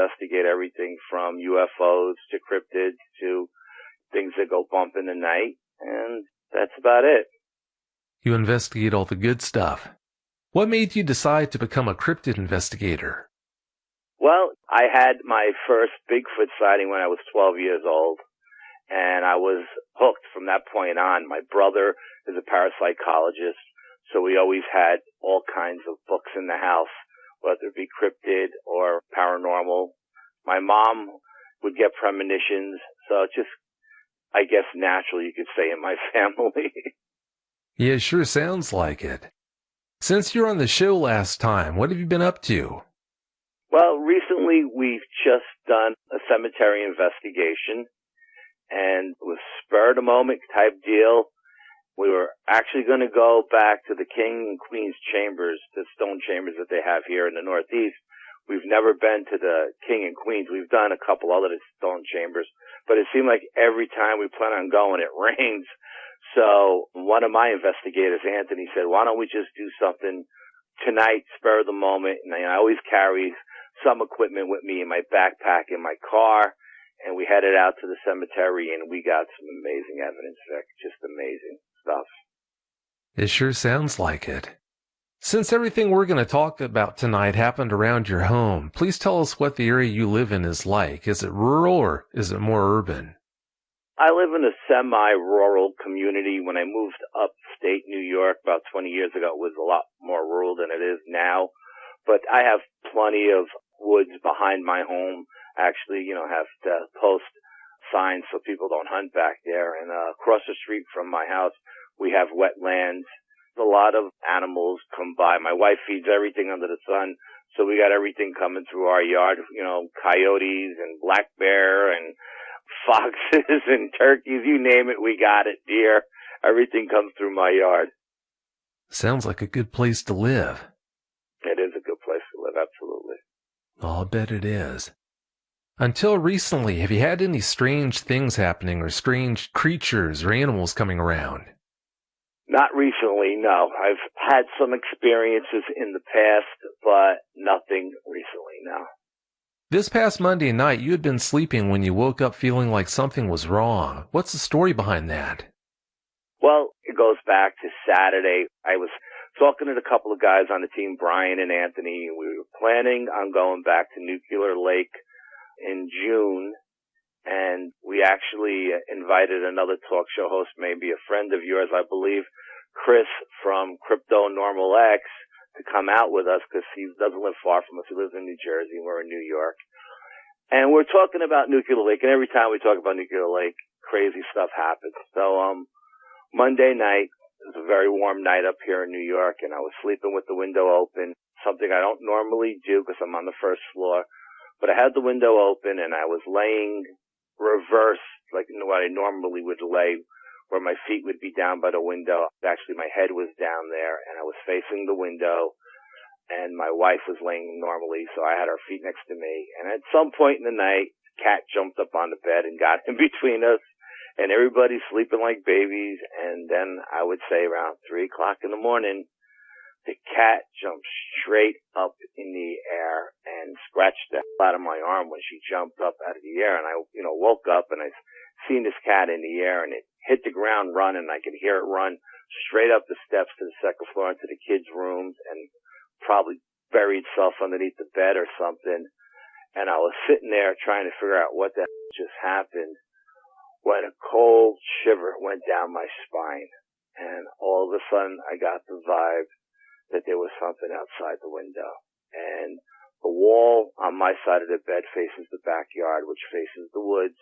investigate everything from UFOs to cryptids to things that go bump in the night, and that's about it. You investigate all the good stuff. What made you decide to become a cryptid investigator? Well, I had my first Bigfoot sighting when I was 12 years old, and I was hooked from that point on. My brother is a parapsychologist, so we always had all kinds of books in the house, whether it be cryptid or paranormal. My mom would get premonitions, so it's just, I guess, natural, you could say, in my family. Yeah, it sure sounds like it. Since you were on the show last time, what have you been up to? Well, recently we've just done a cemetery investigation, and it was spur of the moment type deal. We were actually going to go back to the King and Queen's chambers, the stone chambers that they have here in the Northeast. We've never been to the King and Queen's. We've done a couple other stone chambers, but it seemed like every time we plan on going, it rains. So one of my investigators, Anthony, said, why don't we just do something tonight, spur of the moment? And I always carry some equipment with me in my backpack, in my car, and we headed out to the cemetery, and we got some amazing evidence, Vic, just amazing stuff. It sure sounds like it. Since everything we're going to talk about tonight happened around your home, please tell us what the area you live in is like. Is it rural or is it more urban? I live in a semi-rural community. When I moved upstate New York about 20 years ago, it was a lot more rural than it is now. But I have plenty of woods behind my home. Actually, have to post signs so people don't hunt back there. And across the street from my house, we have wetlands. A lot of animals come by. My wife feeds everything under the sun, so we got everything coming through our yard, coyotes and black bear and foxes and turkeys, you name it, we got it, deer. Everything comes through my yard. Sounds like a good place to live. It is a good place to live, absolutely. Oh, I'll bet it is. Until recently, have you had any strange things happening or strange creatures or animals coming around? Not recently, no. I've had some experiences in the past, but nothing recently, no. This past Monday night, you had been sleeping when you woke up feeling like something was wrong. What's the story behind that? Well, it goes back to Saturday. I was talking to a couple of guys on the team, Brian and Anthony. We were planning on going back to Nuclear Lake in June, and we actually invited another talk show host, maybe a friend of yours, I believe, Chris from Crypto Normal X, to come out with us because he doesn't live far from us. He lives in New Jersey, and we're in New York. And we're talking about Nuclear Lake, and every time we talk about Nuclear Lake, crazy stuff happens. So Monday night, it was a very warm night up here in New York, and I was sleeping with the window open, something I don't normally do because I'm on the first floor. But I had the window open, and I was laying reverse, like what I normally would lay, where my feet would be down by the window. Actually, my head was down there, and I was facing the window, and my wife was laying normally, so I had her feet next to me. And at some point in the night, the cat jumped up on the bed and got in between us, and everybody's sleeping like babies. And then I would say around 3 o'clock in the morning, the cat jumped straight up in the air and scratched the hell out of my arm when she jumped up out of the air. And I, woke up and I seen this cat in the air, and it hit the ground running. I could hear it run straight up the steps to the second floor into the kids' rooms and probably buried itself underneath the bed or something. And I was sitting there trying to figure out what the hell just happened when a cold shiver went down my spine. And all of a sudden I got the vibe that there was something outside the window. And the wall on my side of the bed faces the backyard, which faces the woods.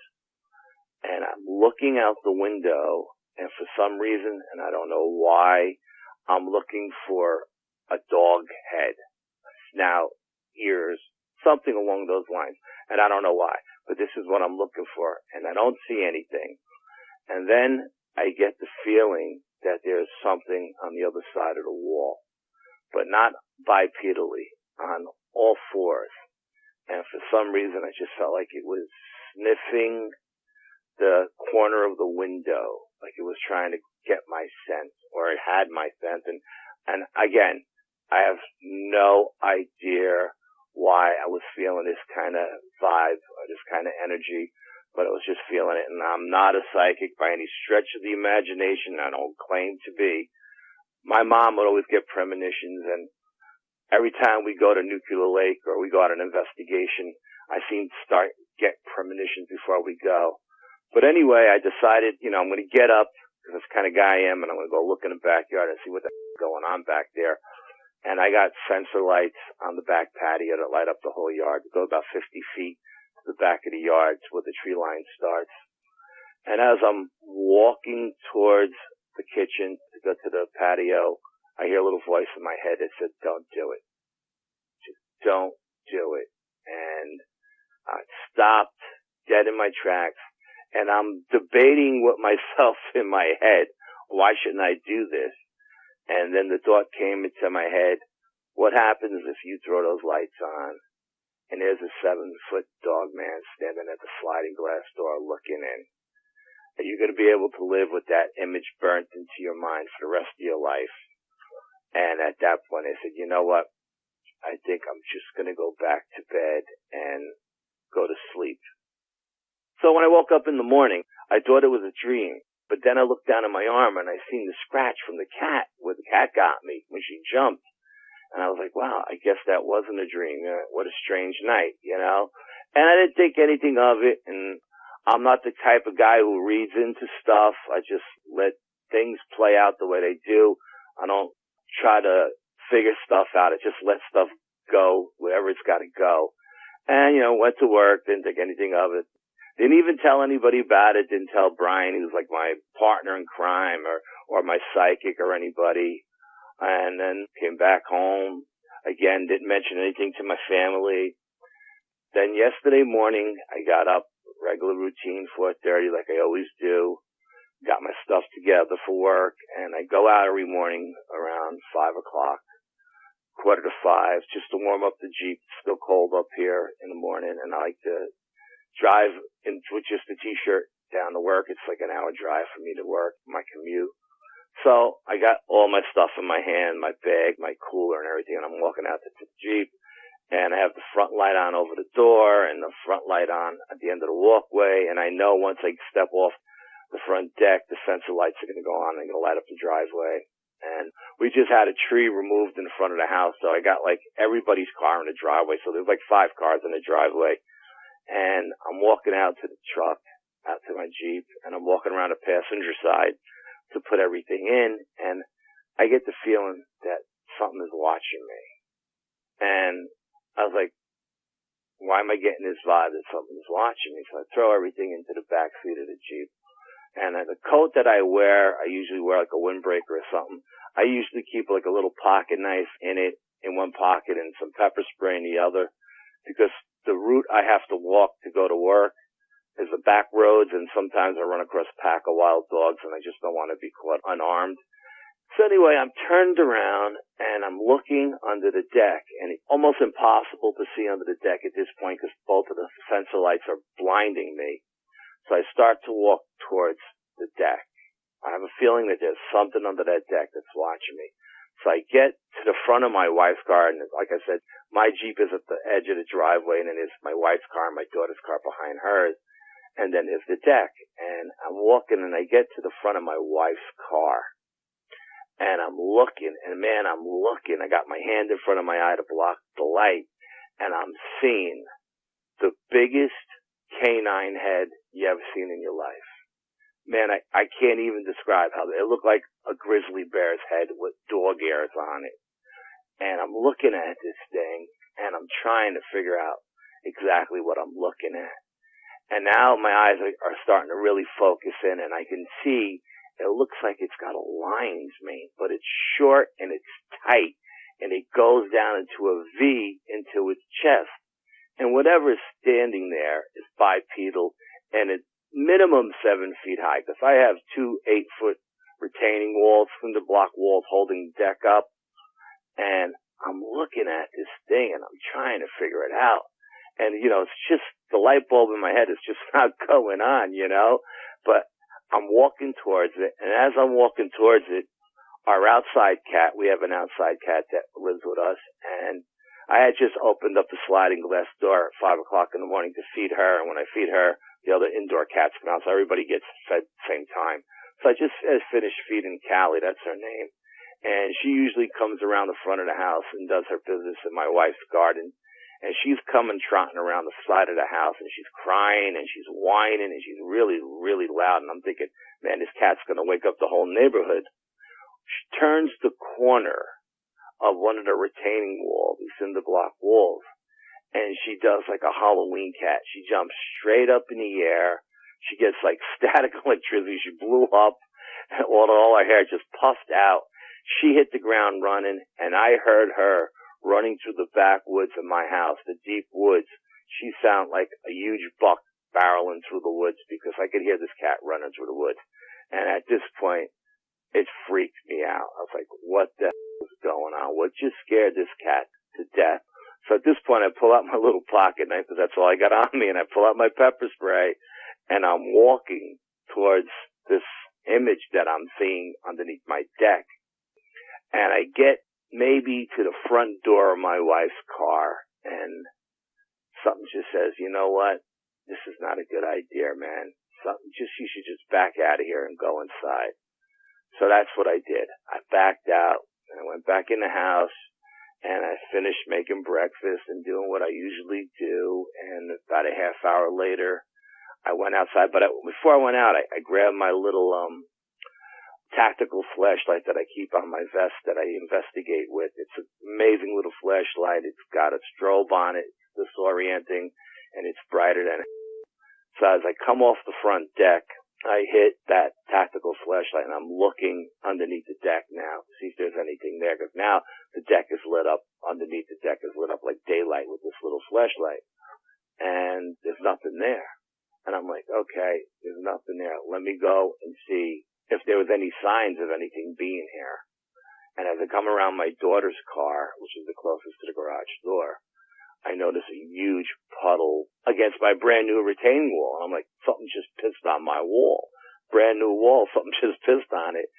And I'm looking out the window, and for some reason, and I don't know why, I'm looking for a dog head, a snout, ears, something along those lines. And I don't know why, but this is what I'm looking for, and I don't see anything. And then I get the feeling that there's something on the other side of the wall, but not bipedally, on all fours. And for some reason, I just felt like it was sniffing the corner of the window, like it was trying to get my scent, or it had my scent. And again, I have no idea why I was feeling this kind of vibe or this kind of energy, but I was just feeling it. And I'm not a psychic by any stretch of the imagination. I don't claim to be. My mom would always get premonitions, and every time we go to Nuclear Lake or we go on an investigation, I seem to get premonitions before we go. But anyway, I decided, I'm going to get up, because that's the kind of guy I am, and I'm going to go look in the backyard and see what the is going on back there. And I got sensor lights on the back patio that light up the whole yard. It goes about 50 feet to the back of the yard to where the tree line starts. And as I'm walking towards the kitchen to go to the patio, I hear a little voice in my head that said, "Don't do it. Just don't do it." And I stopped dead in my tracks, and I'm debating with myself in my head, why shouldn't I do this? And then the thought came into my head, what happens if you throw those lights on and there's a 7-foot dog man standing at the sliding glass door looking in? Are you going to be able to live with that image burnt into your mind for the rest of your life? And at that point I said, you know what? I think I'm just going to go back to bed and go to sleep. So when I woke up in the morning, I thought it was a dream. But then I looked down at my arm and I seen the scratch from the cat, where the cat got me when she jumped. And I was like, wow, I guess that wasn't a dream. What a strange night, And I didn't think anything of it. And I'm not the type of guy who reads into stuff. I just let things play out the way they do. I don't try to figure stuff out. I just let stuff go wherever it's got to go. And, went to work, didn't think anything of it. Didn't even tell anybody about it. Didn't tell Brian, who's like my partner in crime, or my psychic or anybody. And then came back home. Again, didn't mention anything to my family. Then yesterday morning, I got up, regular routine, 4:30, like I always do. Got my stuff together for work, and I go out every morning around 5 o'clock, 4:45, just to warm up the Jeep. It's still cold up here in the morning, and I like to drive with just a t-shirt down to work. It's like an hour drive for me to work, my commute. So I got all my stuff in my hand, my bag, my cooler and everything, and I'm walking out to the Jeep, and I have the front light on over the door and the front light on at the end of the walkway, and I know once I step off the front deck, the sensor lights are going to go on. They're going to light up the driveway. And we just had a tree removed in front of the house, so I got like everybody's car in the driveway. So there's like 5 cars in the driveway. And I'm walking out to the truck, out to my Jeep, and I'm walking around the passenger side to put everything in, and I get the feeling that something is watching me. And I was like, why am I getting this vibe that something's watching me? So I throw everything into the back seat of the Jeep. And the coat that I wear, I usually wear like a windbreaker or something. I usually keep like a little pocket knife in it, in one pocket, and some pepper spray in the other, because the route I have to walk to go to work is the back roads, and sometimes I run across a pack of wild dogs, and I just don't want to be caught unarmed. So anyway, I'm turned around, and I'm looking under the deck, and it's almost impossible to see under the deck at this point because both of the sensor lights are blinding me. So I start to walk towards the deck. I have a feeling that there's something under that deck that's watching me. So I get to the front of my wife's car, and like I said, my Jeep is at the edge of the driveway, and then there's my wife's car and my daughter's car behind hers, and then there's the deck. And I'm walking, and I get to the front of my wife's car, and I'm looking, and man, I'm looking. I got my hand in front of my eye to block the light, and I'm seeing the biggest canine head you ever seen in your life. Man, I can't even describe how it looked like a grizzly bear's head with dog ears on it. And I'm looking at this thing, and I'm trying to figure out exactly what I'm looking at. And now my eyes are starting to really focus in, and I can see it looks like it's got a lion's mane, but it's short and it's tight, and it goes down into a V into its chest. And whatever is standing there is bipedal, and it's minimum 7 feet high, because I have 2 8-foot retaining walls, cinder block walls holding the deck up, and I'm looking at this thing, and I'm trying to figure it out. And, it's just, the light bulb in my head is just not going on, but I'm walking towards it, and as I'm walking towards it, our outside cat, we have an outside cat that lives with us, and I had just opened up the sliding glass door at 5 o'clock in the morning to feed her, and when I feed her, the other indoor cats come out, so everybody gets fed at the same time. So I just finished feeding Callie, that's her name, and she usually comes around the front of the house and does her business in my wife's garden, and she's coming trotting around the side of the house, and she's crying, and she's whining, and she's really, really loud, and I'm thinking, man, this cat's going to wake up the whole neighborhood. She turns the corner of one of the retaining walls, these cinder block walls, and she does like a Halloween cat. She jumps straight up in the air. She gets like static electricity. She blew up, and all her hair just puffed out. She hit the ground running, and I heard her running through the backwoods of my house, the deep woods. She sounded like a huge buck barreling through the woods because I could hear this cat running through the woods. And at this point, it freaked me out. I was like, what the hell is going on? What just scared this cat to death? So at this point, I pull out my little pocket knife because that's all I got on me, and I pull out my pepper spray, and I'm walking towards this image that I'm seeing underneath my deck. And I get maybe to the front door of my wife's car, and something just says, you know what? This is not a good idea, man. You should just back out of here and go inside. So that's what I did. I backed out, and I went back in the house, and I finished making breakfast and doing what I usually do. And about a half hour later, I went outside. But before I went out, I grabbed my little tactical flashlight that I keep on my vest that I investigate with. It's an amazing little flashlight. It's got a strobe on it. It's disorienting, and it's brighter than. So as I come off the front deck, I hit that tactical flashlight, and I'm looking underneath the deck now to see if there's anything there. Because now the deck is lit up, underneath the deck is lit up like daylight with this little flashlight. And there's nothing there. And I'm like, okay, there's nothing there. Let me go and see if there was any signs of anything being here. And as I come around my daughter's car, which is the closest to the garage door, I notice a huge puddle against my brand new retaining wall. I'm like, something just pissed on my wall. Brand new wall, something just pissed on it.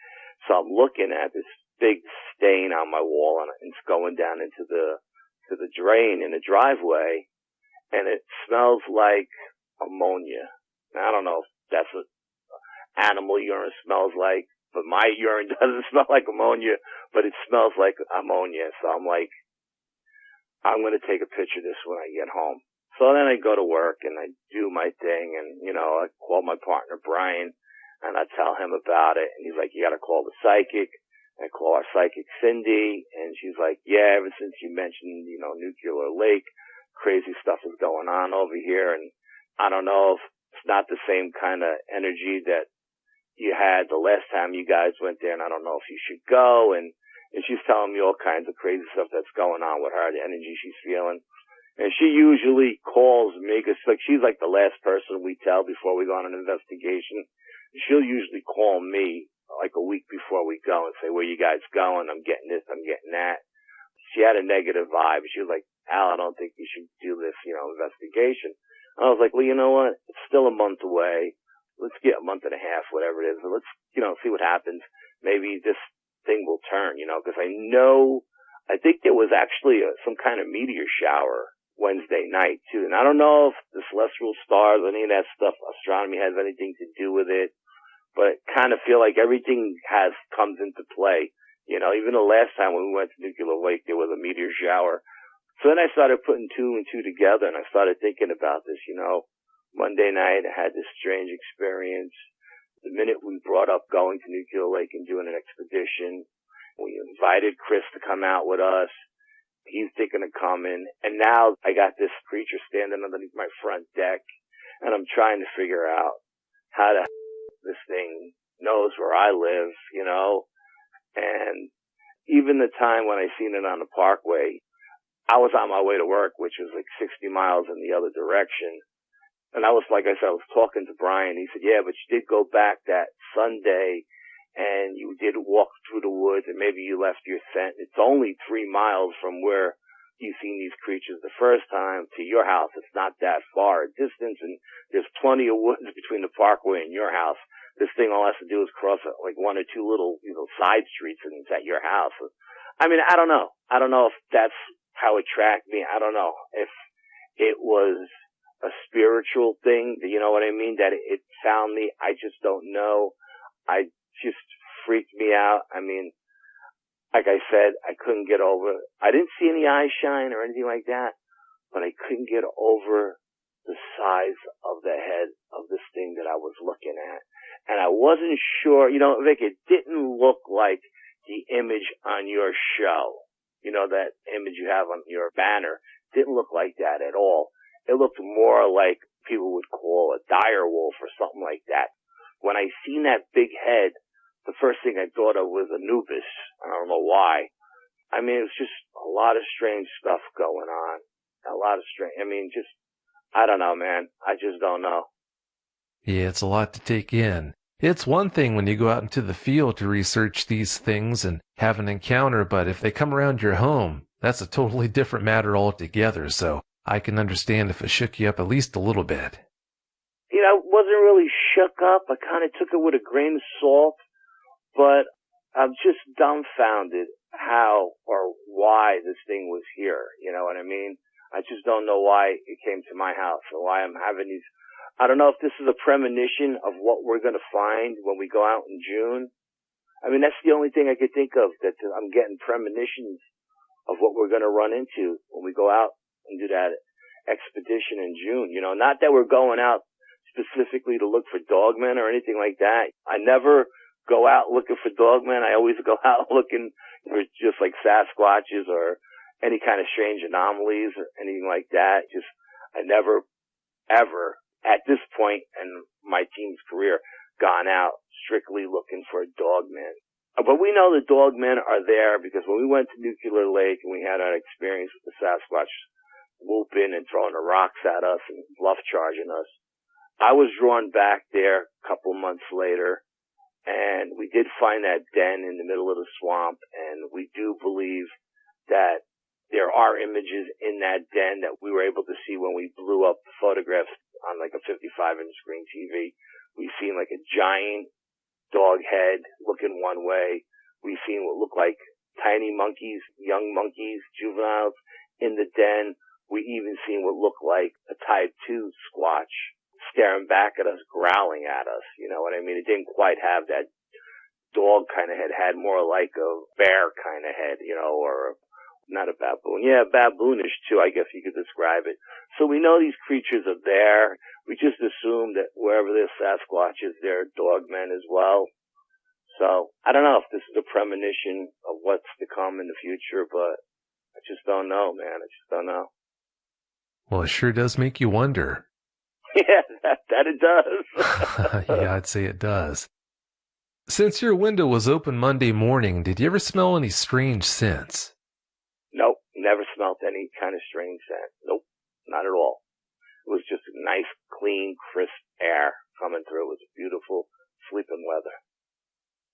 So I'm looking at this big stain on my wall, and it's going down into the drain in the driveway, and it smells like ammonia. Now, I don't know if that's what animal urine smells like, but my urine doesn't smell like ammonia, but it smells like ammonia. So I'm like, I'm going to take a picture of this when I get home. So then I go to work and I do my thing, and, I call my partner, Brian, and I tell him about it. And he's like, you got to call the psychic. I call our psychic, Cindy, and she's like, yeah, ever since you mentioned, Nuclear Lake, crazy stuff is going on over here. And I don't know if it's not the same kind of energy that you had the last time you guys went there, and I don't know if you should go. And she's telling me all kinds of crazy stuff that's going on with her, the energy she's feeling. And she usually calls me, because she's like the last person we tell before we go on an investigation. She'll usually call me like a week before we go and say, where you guys going? I'm getting this, I'm getting that. She had a negative vibe. She was like, Al, I don't think you should do this, investigation. I was like, well, you know what? It's still a month away. Let's get a month and a half, whatever it is. And let's, see what happens. Maybe this thing will turn, because I think there was actually some kind of meteor shower Wednesday night too. And I don't know if the celestial stars, any of that stuff, astronomy has anything to do with it, but I kind of feel like everything comes into play. Even the last time when we went to Nuclear Lake, there was a meteor shower. So then I started putting two and two together, and I started thinking about this, Monday night, I had this strange experience. The minute we brought up going to Nuclear Lake and doing an expedition, we invited Chris to come out with us. He's thinking of coming. And now I got this creature standing underneath my front deck, and I'm trying to figure out how this thing knows where I live, And even the time when I seen it on the parkway, I was on my way to work, which was like 60 miles in the other direction. And I was, like I said, I was talking to Brian. He said, yeah, but you did go back that Sunday and you did walk through the woods and maybe you left your scent. It's only 3 miles from where you seen these creatures the first time to your house. It's not that far a distance, and there's plenty of woods between the parkway and your house. This thing all has to do is cross like one or two little, side streets and it's at your house. I mean, I don't know. I don't know if that's how it tracked me. I don't know if it was a spiritual thing, you know what I mean, that it found me. I just don't know. I just freaked me out. I mean, like I said, I couldn't get over it. I didn't see any eye shine or anything like that, but I couldn't get over the size of the head of this thing that I was looking at. And I wasn't sure, you know, Vic, it didn't look like the image on your show. You know, that image you have on your banner didn't look like that at all. It looked more like people would call a dire wolf or something like that. When I seen that big head, the first thing I thought of was Anubis. I don't know why. I mean, it was just a lot of strange stuff going on. A lot of strange, I mean, just, I don't know, man. I just don't know. Yeah, it's a lot to take in. It's one thing when you go out into the field to research these things and have an encounter, but if they come around your home, that's a totally different matter altogether. So I can understand if it shook you up at least a little bit. You know, I wasn't really shook up. I kind of took it with a grain of salt, but I'm just dumbfounded how or why this thing was here. You know what I mean? I just don't know why it came to my house or why I'm having these. I don't know if this is a premonition of what we're going to find when we go out in June. I mean, that's the only thing I could think of, that I'm getting premonitions of what we're going to run into when we go out and do that expedition in June. You know, not that we're going out specifically to look for dogmen or anything like that. I never go out looking for dogmen. I always go out looking for just like Sasquatches or any kind of strange anomalies or anything like that. Just, I never, ever, at this point in my team's career, gone out strictly looking for a dogman. But we know the dogmen are there because when we went to Nuclear Lake and we had our experience with the Sasquatch whooping and throwing the rocks at us and bluff charging us, I was drawn back there a couple months later, and we did find that den in the middle of the swamp, and we do believe that there are images in that den that we were able to see when we blew up the photographs on like a 55-inch screen TV. We've seen like a giant dog head looking one way. We've seen what looked like tiny monkeys, young monkeys, juveniles in the den. We even seen what looked like a type 2 squatch staring back at us, growling at us. You know what I mean? It didn't quite have that dog kind of head. It had more like a bear kind of head, you know, or not a baboon. Yeah, baboonish too, I guess you could describe it. So we know these creatures are there. We just assume that wherever there's Sasquatches, there are dogmen as well. So I don't know if this is a premonition of what's to come in the future, but I just don't know, man. I just don't know. Well, it sure does make you wonder. Yeah, that it does. Yeah, I'd say it does. Since your window was open Monday morning, did you ever smell any strange scents? Nope, never smelled any kind of strange scent. Nope, not at all. It was just nice, clean, crisp air coming through. It was beautiful sleeping weather.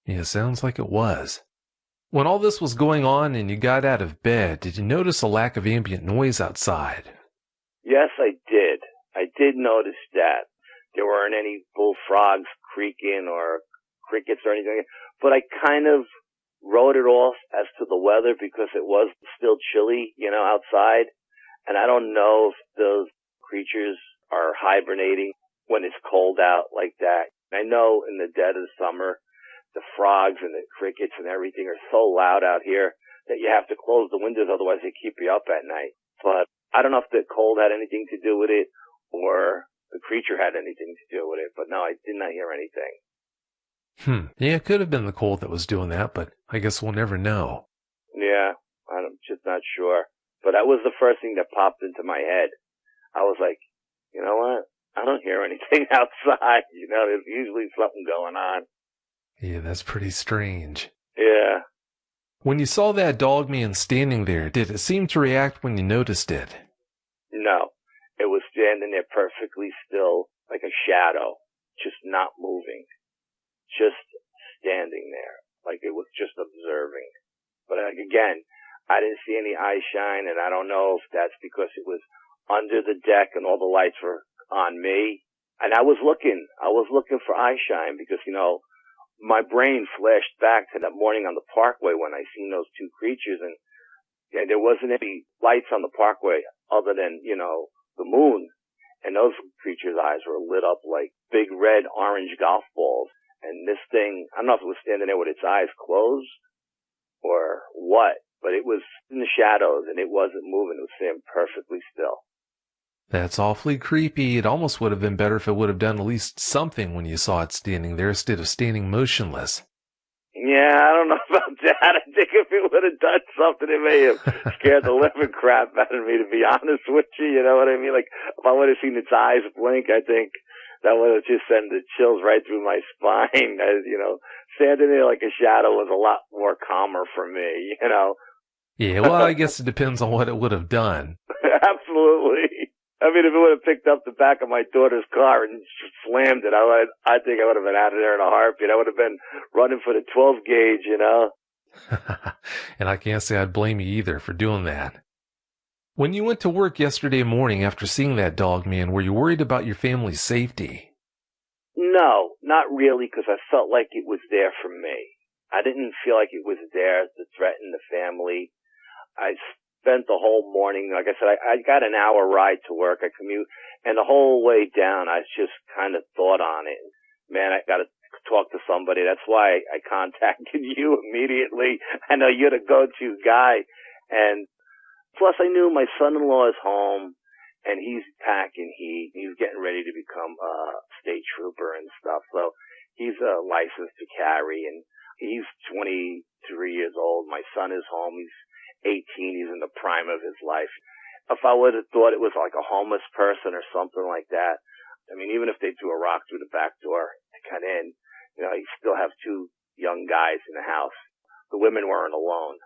Yeah, sounds like it was. When all this was going on and you got out of bed, did you notice a lack of ambient noise outside? Yes, I did. I did notice that. There weren't any bullfrogs creaking or crickets or anything, but I kind of wrote it off as to the weather because it was still chilly, you know, outside. And I don't know if those creatures are hibernating when it's cold out like that. I know in the dead of summer, the frogs and the crickets and everything are so loud out here that you have to close the windows, otherwise they keep you up at night. But I don't know if the cold had anything to do with it or the creature had anything to do with it. But no, I did not hear anything. Yeah, it could have been the cold that was doing that, but I guess we'll never know. Yeah, I'm just not sure. But that was the first thing that popped into my head. I was like, you know what? I don't hear anything outside. You know, there's usually something going on. Yeah, that's pretty strange. Yeah. When you saw that dog man standing there, did it seem to react when you noticed it? No. It was standing there perfectly still, like a shadow, just not moving. Just standing there, like it was just observing. But again, I didn't see any eye shine, and I don't know if that's because it was under the deck and all the lights were on me. And I was looking for eye shine because, you know, my brain flashed back to that morning on the parkway when I seen those two creatures, and, And there wasn't any lights on the parkway other than, you know, the moon. And those creatures' eyes were lit up like big red orange golf balls. And this thing, I don't know if it was standing there with its eyes closed or what, but it was in the shadows and it wasn't moving. It was staying perfectly still. That's awfully creepy. It almost would have been better if it would have done at least something when you saw it standing there instead of standing motionless. Yeah, I don't know about that. I think if it would have done something, it may have scared the living crap out of me, to be honest with you. You know what I mean? Like, if I would have seen its eyes blink, I think that would have just sent the chills right through my spine. You know, standing there like a shadow was a lot more calmer for me, you know? Yeah, well, I guess it depends on what it would have done. Absolutely. I mean, if it would have picked up the back of my daughter's car and slammed it, I think I would have been out of there in a heartbeat. I would have been running for the 12 gauge, you know? And I can't say I'd blame you either for doing that. When you went to work yesterday morning after seeing that dog man, were you worried about your family's safety? No, not really, because I felt like it was there for me. I didn't feel like it was there to threaten the family. I spent the whole morning, like I said, I got an hour ride to work. I commute, and the whole way down, I just kind of thought on it. Man, I got to talk to somebody. That's why I contacted you immediately. I know you're the go-to guy. And plus, I knew my son-in-law is home, and he's packing heat. He's getting ready to become a state trooper and stuff. So he's licensed to carry, and he's 23 years old. My son is home. He's 18, he's in the prime of his life. If I would have thought it was like a homeless person or something like that, I mean, even if they threw a rock through the back door to cut in, you know, you still have two young guys in the house. The women weren't alone.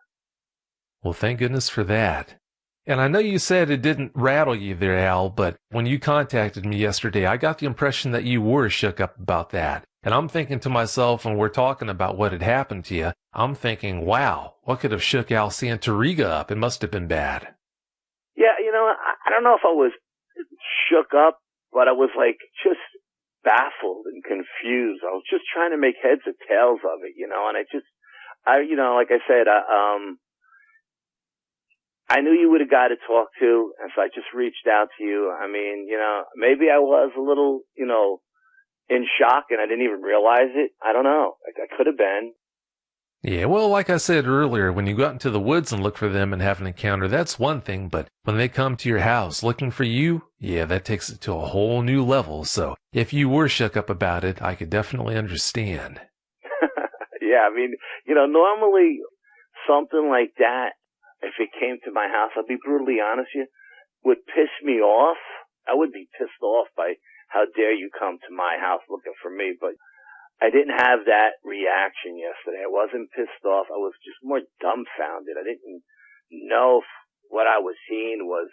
Well, thank goodness for that. And I know you said it didn't rattle you there, Al, but when you contacted me yesterday, I got the impression that you were shook up about that. And I'm thinking to myself, when we're talking about what had happened to you, I'm thinking, wow, what could have shook Al Santoriga up? It must have been bad. Yeah, you know, I don't know if I was shook up, but I was like just baffled and confused. I was just trying to make heads or tails of it, you know, and you know, like I said, I knew you were the guy to talk to, and so I just reached out to you. I mean, you know, maybe I was a little, you know, in shock and I didn't even realize it. I don't know. Like, I could have been. Yeah, well, like I said earlier, when you go out into the woods and look for them and have an encounter, that's one thing. But when they come to your house looking for you, yeah, that takes it to a whole new level. So if you were shook up about it, I could definitely understand. Yeah, I mean, you know, normally something like that, if it came to my house, I'll be brutally honest with you, would piss me off. I would be pissed off by how dare you come to my house looking for me. But I didn't have that reaction yesterday. I wasn't pissed off. I was just more dumbfounded. I didn't know if what I was seeing was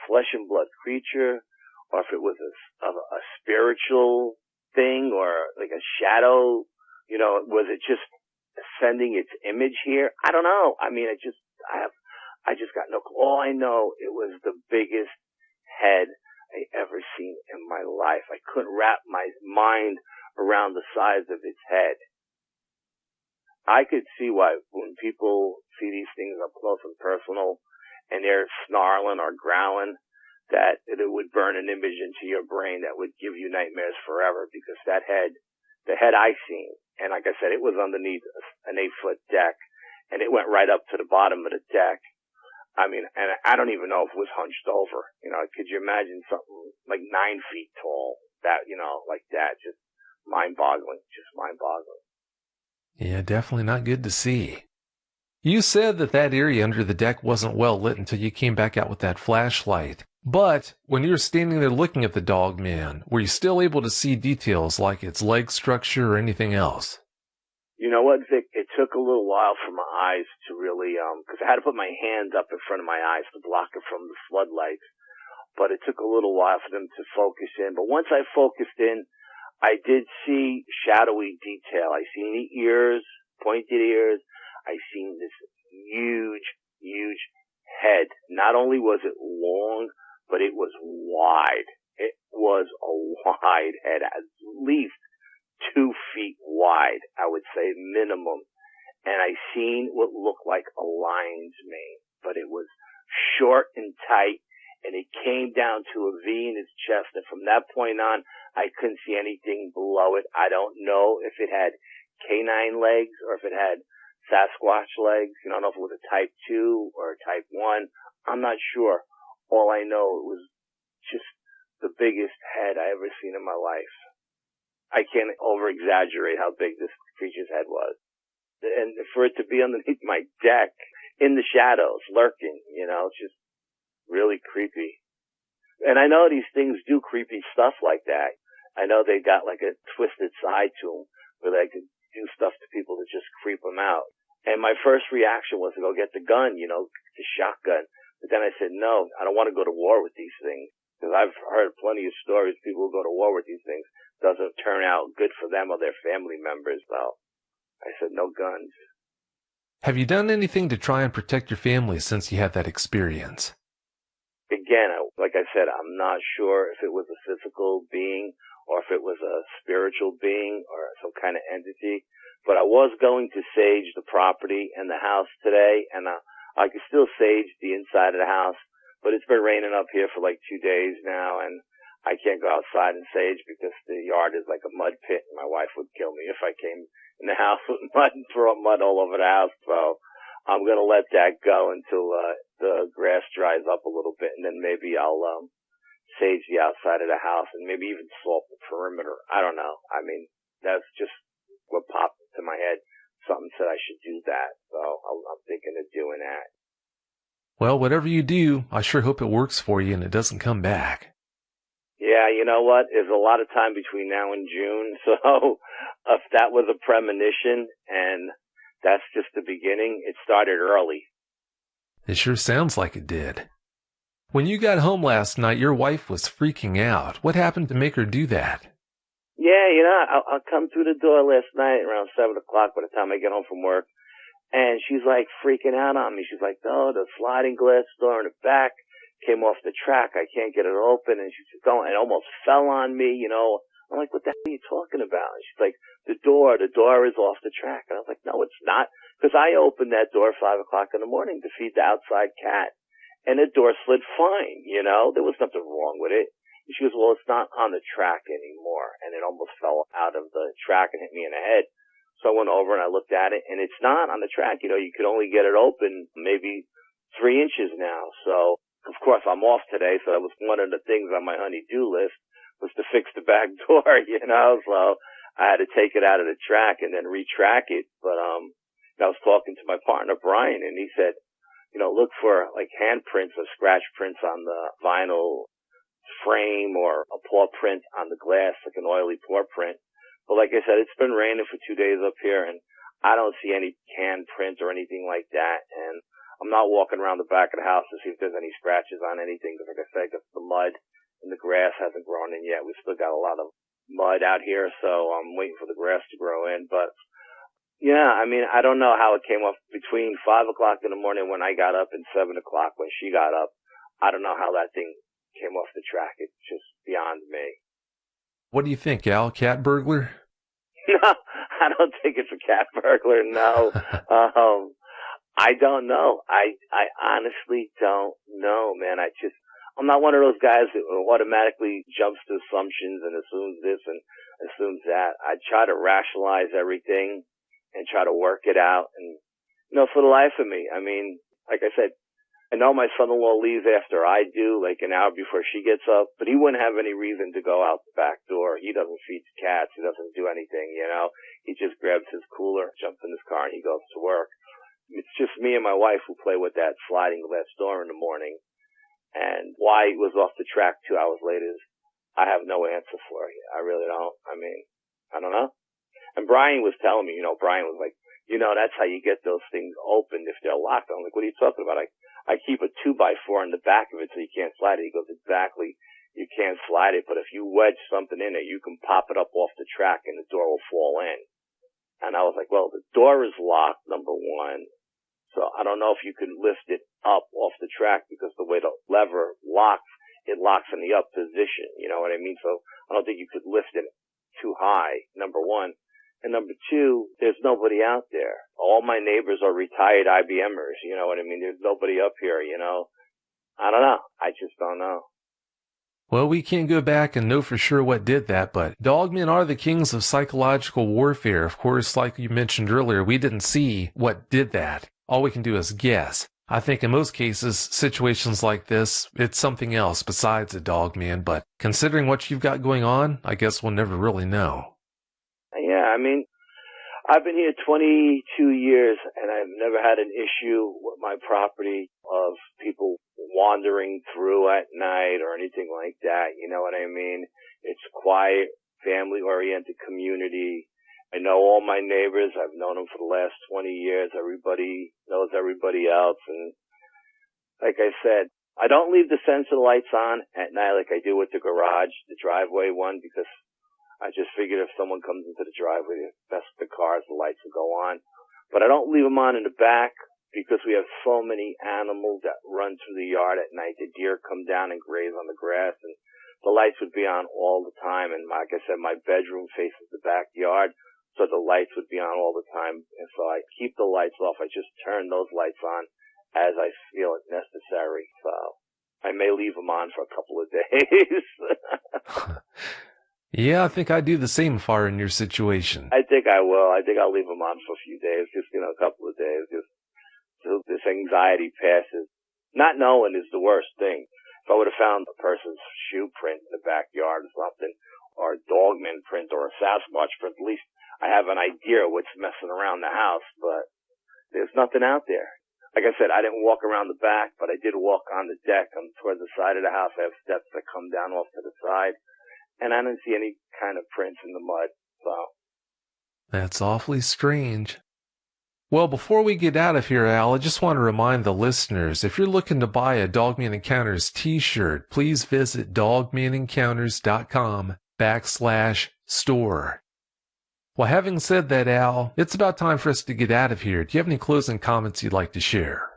flesh and blood creature or if it was a spiritual thing or like a shadow. You know, was it just sending its image here? I don't know. I mean, I just got no clue. All I know, it was the biggest head I ever seen in my life. I couldn't wrap my mind around the size of its head. I could see why when people see these things up close and personal and they're snarling or growling, that it would burn an image into your brain that would give you nightmares forever, because that head, the head I seen, and like I said, it was underneath an 8-foot deck and it went right up to the bottom of the deck. I mean, and I don't even know if it was hunched over. You know, could you imagine something like 9 feet tall? That, you know, like that, just mind-boggling, Yeah, definitely not good to see. You said that area under the deck wasn't well lit until you came back out with that flashlight. But when you were standing there looking at the dog man, were you still able to see details like its leg structure or anything else? You know what, Vic? It took a little while for my eyes to really, because I had to put my hands up in front of my eyes to block it from the floodlights. But it took a little while for them to focus in. But once I focused in, I did see shadowy detail. I seen the ears, pointed ears. I seen this huge, huge head. Not only was it long, but it was wide. It was a wide head, at least 2 feet wide, I would say minimum. And I seen what looked like a lion's mane. but it was short and tight, and it came down to a V in his chest, and from that point on, I couldn't see anything below it. I don't know if it had canine legs or if it had Sasquatch legs. I don't know if it was a type 2 or a type 1. I'm not sure. All I know, it was just the biggest head I ever seen in my life. I can't over-exaggerate how big this creature's head was. And for it to be underneath my deck, in the shadows, lurking, it's just really creepy. And I know these things do creepy stuff like that. I know they got like a twisted side to them where they could do stuff to people to just creep them out. And my first reaction was to go get the gun, the shotgun. But then I said, no, I don't want to go to war with these things. Because I've heard plenty of stories, people who go to war with these things, doesn't turn out good for them or their family members. Well, I said, no guns. Have you done anything to try and protect your family since you had that experience? Again, like I said, I'm not sure if it was a physical being or if it was a spiritual being or some kind of entity. But I was going to sage the property and the house today, and I could still sage the inside of the house. But it's been raining up here for like 2 days now, and I can't go outside and sage because the yard is like a mud pit, and my wife would kill me if I came in the house with mud and throw mud all over the house. So I'm going to let that go until the grass dries up a little bit, and then maybe I'll sage the outside of the house and maybe even salt the perimeter. I don't know. I mean, that's just what popped into my head. Something said I should do that, so I'm thinking of doing that. Well, whatever you do, I sure hope it works for you and it doesn't come back. Yeah, you know what? There's a lot of time between now and June, so if that was a premonition and that's just the beginning, it started early. It sure sounds like it did. When you got home last night, your wife was freaking out. What happened to make her do that? Yeah, I'll come through the door last night around 7 o'clock by the time I get home from work. And she's like freaking out on me. She's like, oh, the sliding glass door in the back came off the track. I can't get it open. And she's going, it almost fell on me, I'm like, what the hell are you talking about? And she's like, the door is off the track. And I was like, no, it's not. Because I opened that door at 5 o'clock in the morning to feed the outside cat. And the door slid fine, There was nothing wrong with it. And she goes, well, it's not on the track anymore. And it almost fell out of the track and hit me in the head. So I went over and I looked at it, and it's not on the track. You could only get it open maybe 3 inches now. So, of course, I'm off today, so that was one of the things on my honey-do list was to fix the back door, So I had to take it out of the track and then retrack it. But I was talking to my partner, Brian, and he said, look for like handprints or scratch prints on the vinyl frame or a paw print on the glass, like an oily paw print. But like I said, it's been raining for 2 days up here, and I don't see any hand print or anything like that. And I'm not walking around the back of the house to see if there's any scratches on anything. Because like I said, the mud and the grass hasn't grown in yet. We've still got a lot of mud out here, so I'm waiting for the grass to grow in. But yeah, I mean, I don't know how it came off between 5 o'clock in the morning when I got up and 7 o'clock when she got up. I don't know how that thing came off the track. It's just beyond me. What do you think, Al? Cat burglar? No, I don't think it's a cat burglar. No, I don't know. I honestly don't know, man. I'm not one of those guys that automatically jumps to assumptions and assumes this and assumes that. I try to rationalize everything and try to work it out. And, for the life of me, I mean, like I said, I know my son-in-law leaves after I do, like an hour before she gets up, but he wouldn't have any reason to go out the back door. He doesn't feed cats. He doesn't do anything, He just grabs his cooler, jumps in his car, and he goes to work. It's just me and my wife who play with that sliding glass door in the morning. And why it was off the track 2 hours later is I have no answer for you. I really don't. I mean, I don't know. And Brian was telling me, Brian was like, that's how you get those things opened if they're locked. I'm like, what are you talking about? I keep a 2x4 in the back of it so you can't slide it. He goes, exactly. You can't slide it, but if you wedge something in it, you can pop it up off the track and the door will fall in. And I was like, well, the door is locked, number one. So I don't know if you could lift it up off the track because the way the lever locks, it locks in the up position. You know what I mean? So I don't think you could lift it too high, number one. And number two, there's nobody out there. All my neighbors are retired IBMers, you know what I mean? There's nobody up here, you know? I don't know. I just don't know. Well, we can't go back and know for sure what did that, but dogmen are the kings of psychological warfare. Of course, like you mentioned earlier, we didn't see what did that. All we can do is guess. I think in most cases, situations like this, it's something else besides a dogman, but considering what you've got going on, I guess we'll never really know. Yeah, I mean, I've been here 22 years, and I've never had an issue with my property of people wandering through at night or anything like that. You know what I mean? It's quiet, family-oriented community. I know all my neighbors. I've known them for the last 20 years. Everybody knows everybody else. And like I said, I don't leave the sensor lights on at night like I do with the garage, the driveway one, because I just figured if someone comes into the driveway, that's the cars, the lights will go on. But I don't leave them on in the back because we have so many animals that run through the yard at night. The deer come down and graze on the grass, and the lights would be on all the time. And like I said, my bedroom faces the backyard, so the lights would be on all the time. And so I keep the lights off. I just turn those lights on as I feel it necessary. So I may leave them on for a couple of days. Yeah, I think I'd do the same if I were in your situation. I think I will. I think I'll leave them on for a few days, just, a couple of days, just till this anxiety passes. Not knowing is the worst thing. If I would have found a person's shoe print in the backyard or something, or a dogman print or a Sasquatch print, at least I have an idea of what's messing around the house, but there's nothing out there. Like I said, I didn't walk around the back, but I did walk on the deck. I'm towards the side of the house. I have steps that come down off to the side, and I didn't see any kind of prints in the mud, so. That's awfully strange. Well, before we get out of here, Al, I just want to remind the listeners, if you're looking to buy a Dogman Encounters t-shirt, please visit dogmanencounters.com/store. Well, having said that, Al, it's about time for us to get out of here. Do you have any closing comments you'd like to share?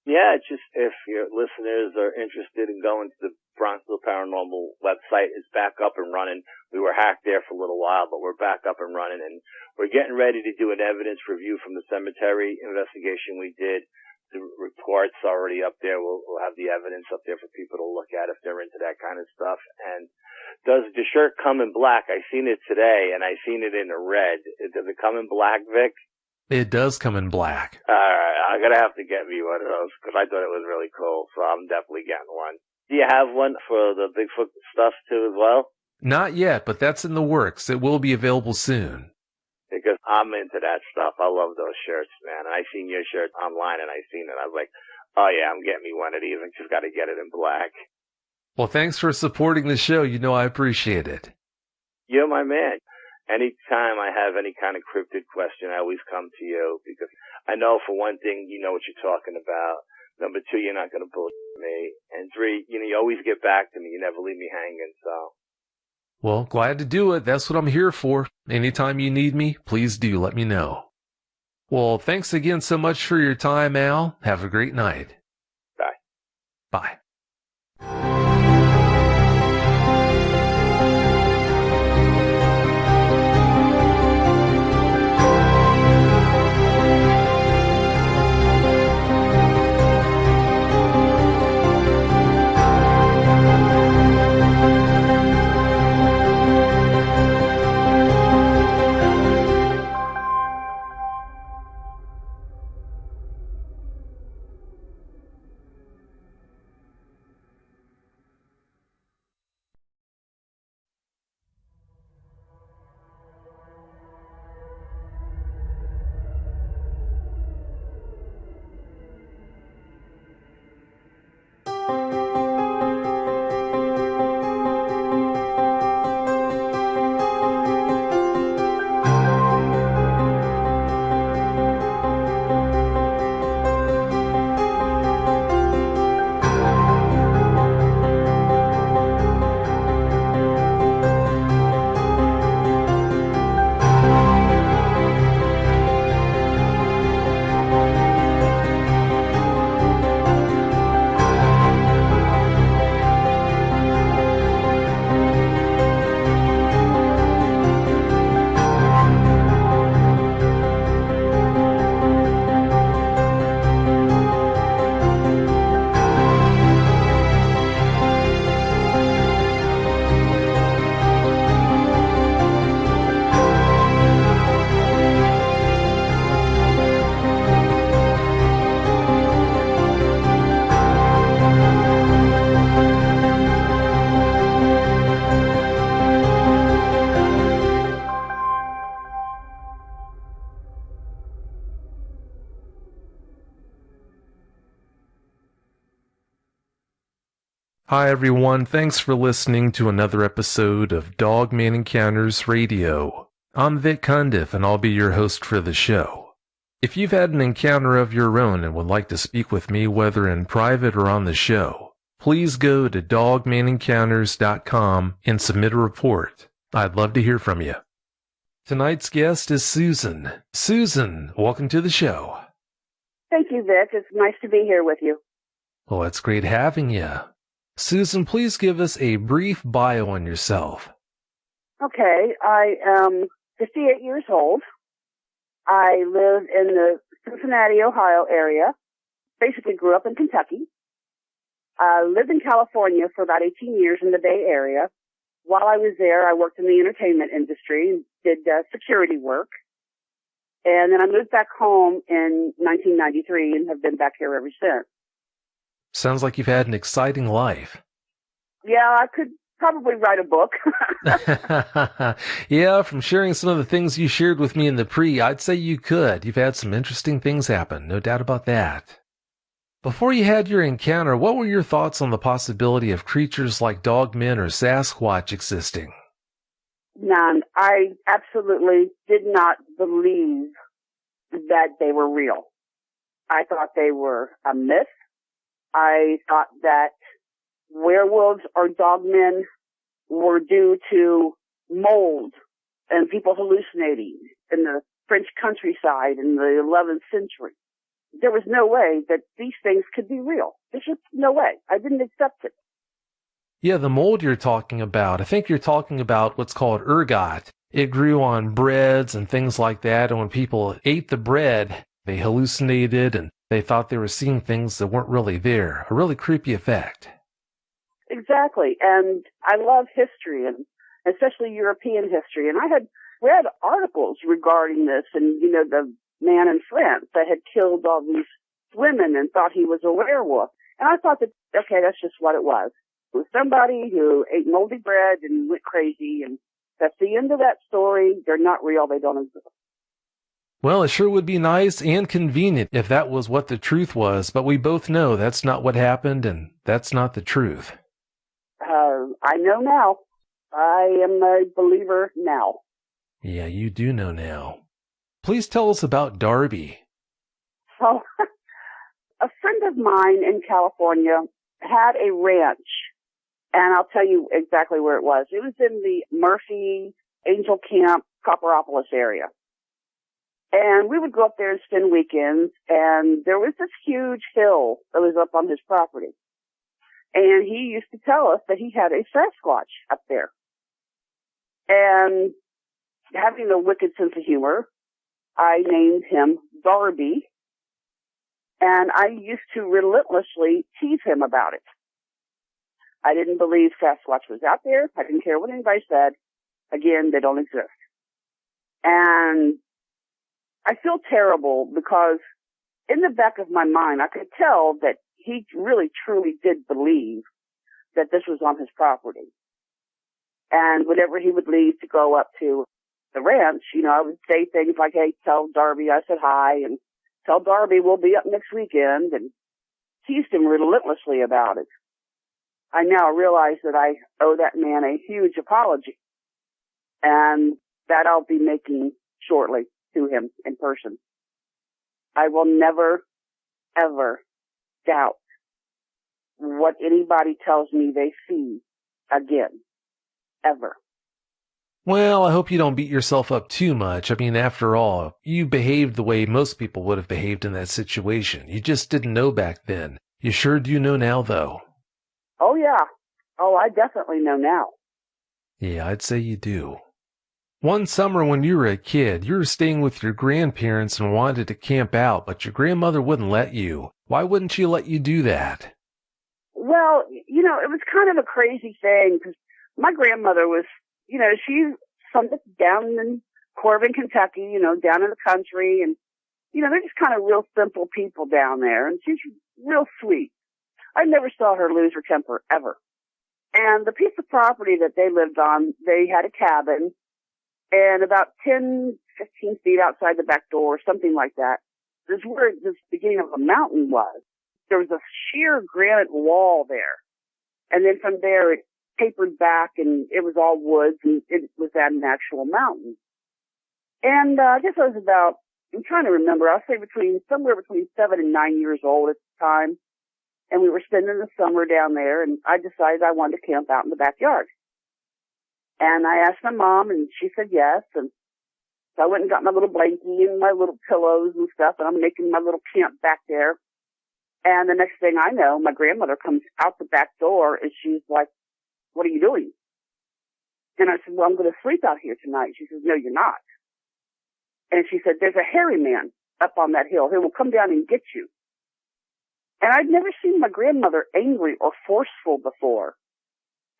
Yeah, just if your listeners are interested in going to the Bronxville Paranormal website, it's back up and running. We were hacked there for a little while, but we're back up and running, and we're getting ready to do an evidence review from the cemetery investigation we did. The report's already up there. We'll have the evidence up there for people to look at if they're into that kind of stuff. And does the shirt come in black? I seen it today, and I seen it in red. Does it come in black, Vic? It does come in black. All right, I'm going to have to get me one of those because I thought it was really cool, so I'm definitely getting one. Do you have one for the Bigfoot stuff too as well? Not yet, but that's in the works. It will be available soon. Because I'm into that stuff. I love those shirts, man. And I seen your shirt online and I seen it. I was like, oh yeah, I'm getting me one of these. I just got to get it in black. Well, thanks for supporting the show. You know I appreciate it. You're my man. Anytime I have any kind of cryptid question, I always come to you because I know for one thing, you know what you're talking about. Number two, you're not going to bullshit me. And three, you always get back to me. You never leave me hanging, so. Well, glad to do it. That's what I'm here for. Anytime you need me, please do let me know. Well, thanks again so much for your time, Al. Have a great night. Bye. Bye. Hi, everyone. Thanks for listening to another episode of Dogman Encounters Radio. I'm Vic Cundiff, and I'll be your host for the show. If you've had an encounter of your own and would like to speak with me, whether in private or on the show, please go to dogmanencounters.com and submit a report. I'd love to hear from you. Tonight's guest is Susan. Susan, welcome to the show. Thank you, Vic. It's nice to be here with you. Well, it's great having you. Susan, please give us a brief bio on yourself. Okay, I am 58 years old. I live in the Cincinnati, Ohio area. Basically grew up in Kentucky. Lived in California for about 18 years in the Bay Area. While I was there, I worked in the entertainment industry and did security work. And then I moved back home in 1993 and have been back here ever since. Sounds like you've had an exciting life. Yeah, I could probably write a book. Yeah, from sharing some of the things you shared with me in the I'd say you could. You've had some interesting things happen, no doubt about that. Before you had your encounter, what were your thoughts on the possibility of creatures like dogmen or Sasquatch existing? None. I absolutely did not believe that they were real. I thought they were a myth. I thought that werewolves or dogmen were due to mold and people hallucinating in the French countryside in the 11th century. There was no way that these things could be real. There's just no way. I didn't accept it. Yeah, the mold you're talking about, I think you're talking about what's called ergot. It grew on breads and things like that, and when people ate the bread, they hallucinated and they thought they were seeing things that weren't really there. A really creepy effect. Exactly. And I love history, and especially European history. And I had read articles regarding this and, the man in France that had killed all these women and thought he was a werewolf. And I thought that, okay, that's just what it was. It was somebody who ate moldy bread and went crazy, and that's the end of that story. They're not real. They don't exist. Well, it sure would be nice and convenient if that was what the truth was, but we both know that's not what happened, and that's not the truth. I know now. I am a believer now. Yeah, you do know now. Please tell us about Darby. So, a friend of mine in California had a ranch, and I'll tell you exactly where it was. It was in the Murphy, Angel Camp, Copperopolis area. And we would go up there and spend weekends, and there was this huge hill that was up on his property. And he used to tell us that he had a Sasquatch up there. And having a wicked sense of humor, I named him Darby, and I used to relentlessly tease him about it. I didn't believe Sasquatch was out there. I didn't care what anybody said. Again, they don't exist. And I feel terrible because in the back of my mind, I could tell that he really, truly did believe that this was on his property. And whenever he would leave to go up to the ranch, I would say things like, hey, tell Darby I said hi, and tell Darby we'll be up next weekend, and teased him relentlessly about it. I now realize that I owe that man a huge apology, and that I'll be making shortly to him in person. I will never, ever doubt what anybody tells me they see again. Ever. Well, I hope you don't beat yourself up too much. I mean, after all, you behaved the way most people would have behaved in that situation. You just didn't know back then. You sure do know now, though. Oh, yeah. Oh, I definitely know now. Yeah, I'd say you do. One summer when you were a kid, you were staying with your grandparents and wanted to camp out, but your grandmother wouldn't let you. Why wouldn't she let you do that? Well, it was kind of a crazy thing because my grandmother was, she's from down in Corbin, Kentucky, down in the country. And, they're just kind of real simple people down there. And she's real sweet. I never saw her lose her temper, ever. And the piece of property that they lived on, they had a cabin. And about 10, 15 feet outside the back door, something like that, is where the beginning of a mountain was. There was a sheer granite wall there. And then from there, it tapered back, and it was all woods, and it was at an actual mountain. And I guess I was about, I'm trying to remember, I'll say somewhere between 7 and 9 years old at the time. And we were spending the summer down there, and I decided I wanted to camp out in the backyard. And I asked my mom, and she said yes. And so I went and got my little blankie and my little pillows and stuff, and I'm making my little camp back there. And the next thing I know, my grandmother comes out the back door, and she's like, "What are you doing?" And I said, "Well, I'm going to sleep out here tonight." She says, "No, you're not." And she said, "There's a hairy man up on that hill who will come down and get you." And I'd never seen my grandmother angry or forceful before.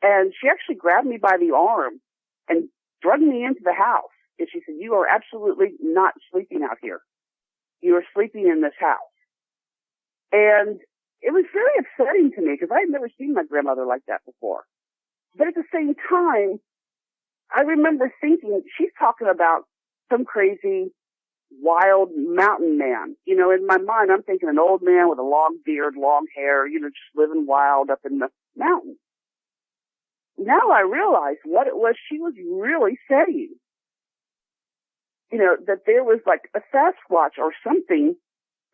And she actually grabbed me by the arm and dragged me into the house. And she said, "You are absolutely not sleeping out here. You are sleeping in this house." And it was very upsetting to me because I had never seen my grandmother like that before. But at the same time, I remember thinking, she's talking about some crazy, wild mountain man. You know, in my mind, I'm thinking an old man with a long beard, long hair, you know, just living wild up in the mountains. Now I realize what it was she was really saying. You know, that there was like a Sasquatch or something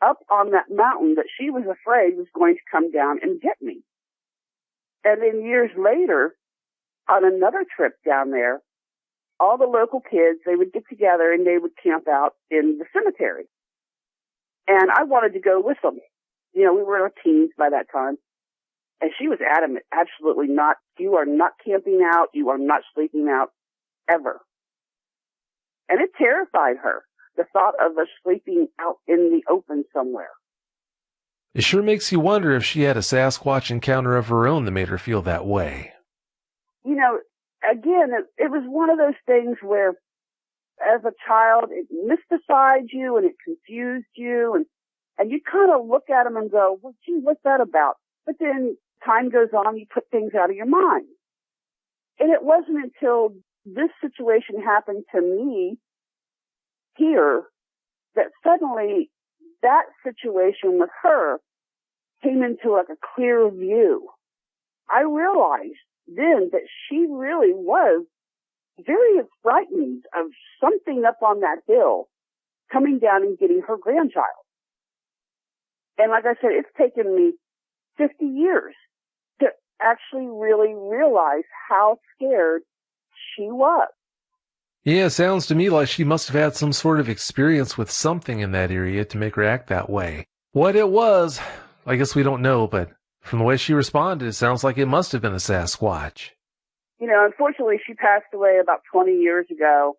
up on that mountain that she was afraid was going to come down and get me. And then years later, on another trip down there, all the local kids, they would get together and they would camp out in the cemetery. And I wanted to go with them. You know, we were in our teens by that time. And she was adamant, absolutely not. You are not camping out. You are not sleeping out ever. And it terrified her, the thought of us sleeping out in the open somewhere. It sure makes you wonder if she had a Sasquatch encounter of her own that made her feel that way. You know, again, it was one of those things where, as a child, it mystified you and it confused you, and you kind of look at them and go, "Well, gee, what's that about?" But then time goes on, you put things out of your mind. And it wasn't until this situation happened to me here that suddenly that situation with her came into like a clear view. I realized then that she really was very frightened of something up on that hill coming down and getting her grandchild. And like I said, it's taken me 50 years to actually really realize how scared she was. Yeah, it sounds to me like she must have had some sort of experience with something in that area to make her act that way. What it was, I guess we don't know, but from the way she responded, it sounds like it must have been a Sasquatch. You know, unfortunately, she passed away about 20 years ago.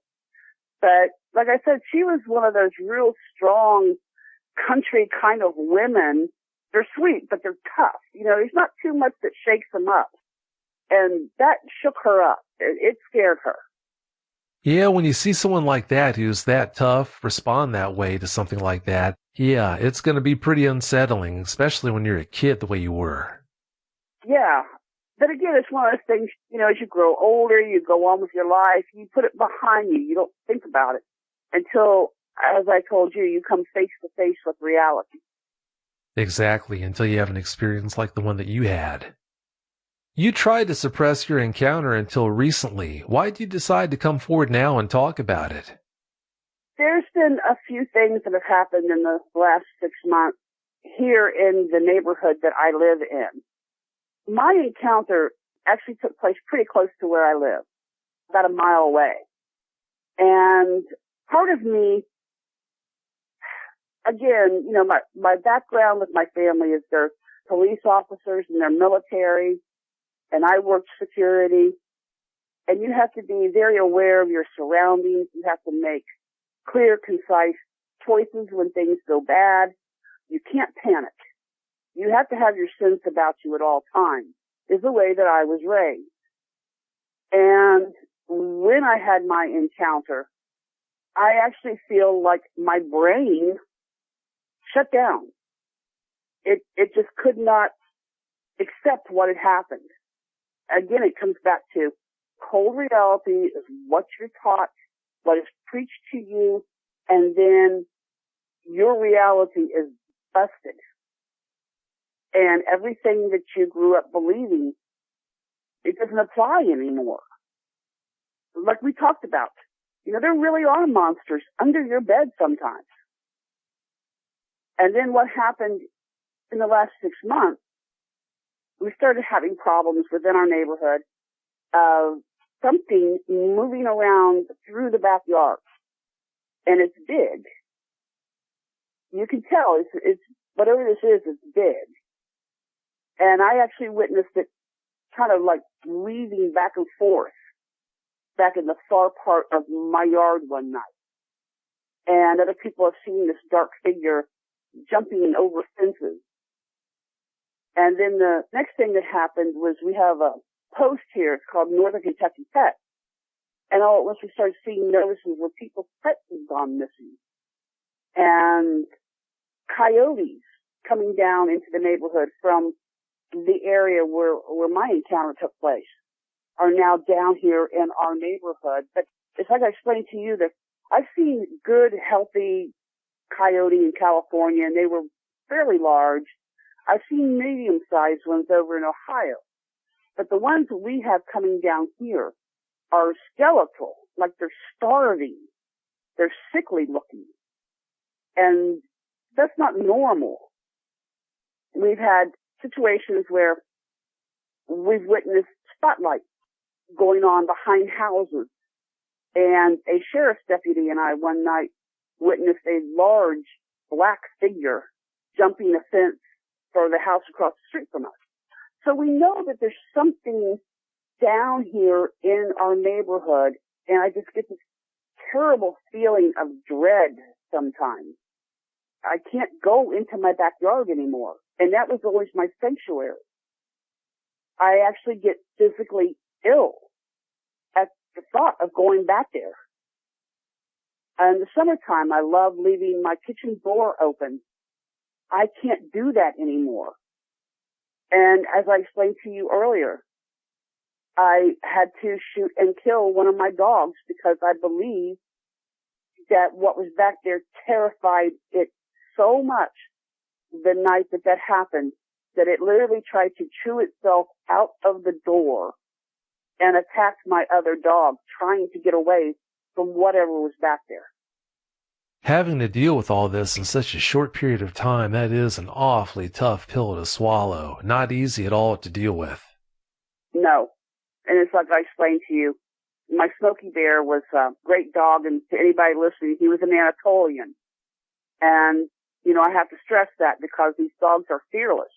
But like I said, she was one of those real strong country kind of women. They're sweet, but they're tough. You know, there's not too much that shakes them up. And that shook her up. It scared her. Yeah, when you see someone like that who's that tough respond that way to something like that, yeah, it's going to be pretty unsettling, especially when you're a kid the way you were. Yeah. But again, it's one of those things, you know, as you grow older, you go on with your life, you put it behind you. You don't think about it until, as I told you, you come face to face with reality. Exactly, until you have an experience like the one that you had. You tried to suppress your encounter until recently. Why did you decide to come forward now and talk about it? There's been a few things that have happened in the last 6 months here in the neighborhood that I live in. My encounter actually took place pretty close to where I live, about a mile away. And part of me, again, you know, my background with my family is they're police officers and they're military. And I worked security, and you have to be very aware of your surroundings. You have to make clear, concise choices when things go bad. You can't panic. You have to have your sense about you at all times, is the way that I was raised. And when I had my encounter, I actually feel like my brain shut down. It just could not accept what had happened. Again, it comes back to cold reality is what you're taught, what is preached to you, and then your reality is busted. And everything that you grew up believing it doesn't apply anymore. Like we talked about, there really are monsters under your bed sometimes. And then what happened in the last 6 months, we started having problems within our neighborhood of something moving around through the backyard. And it's big. You can tell it's whatever this is, it's big. And I actually witnessed it kind of like weaving back and forth back in the far part of my yard one night. And other people have seen this dark figure jumping over fences. And then the next thing that happened was we have a post here. It's called Northern Kentucky Pet. And all at once we started seeing notices where people's pets had gone missing. And coyotes coming down into the neighborhood from the area where my encounter took place are now down here in our neighborhood. But it's like I explained to you that I've seen good, healthy coyote in California, and they were fairly large. I've seen medium-sized ones over in Ohio. But the ones that we have coming down here are skeletal, like they're starving. They're sickly looking. And that's not normal. We've had situations where we've witnessed spotlights going on behind houses. And a sheriff's deputy and I one night witnessed a large black figure jumping a fence for the house across the street from us. So we know that there's something down here in our neighborhood, and I just get this terrible feeling of dread sometimes. I can't go into my backyard anymore, and that was always my sanctuary. I actually get physically ill at the thought of going back there. In the summertime, I love leaving my kitchen door open. I can't do that anymore. And as I explained to you earlier, I had to shoot and kill one of my dogs because I believe that what was back there terrified it so much the night that happened that it literally tried to chew itself out of the door and attacked my other dog, trying to get away from whatever was back there. Having to deal with all this in such a short period of time, that is an awfully tough pill to swallow. Not easy at all to deal with. No. And it's like I explained to you, my Smoky Bear was a great dog, and to anybody listening, he was an Anatolian. And, I have to stress that because these dogs are fearless.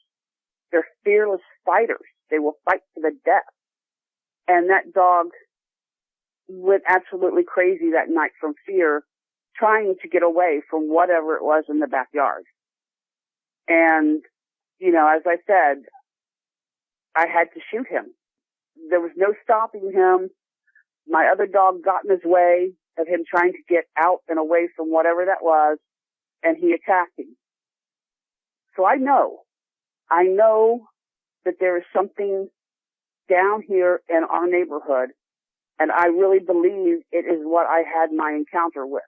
They're fearless fighters. They will fight to the death. And that dog went absolutely crazy that night from fear, trying to get away from whatever it was in the backyard. And, as I said, I had to shoot him. There was no stopping him. My other dog got in his way of him trying to get out and away from whatever that was, and he attacked him. So I know that there is something down here in our neighborhood, and I really believe it is what I had my encounter with.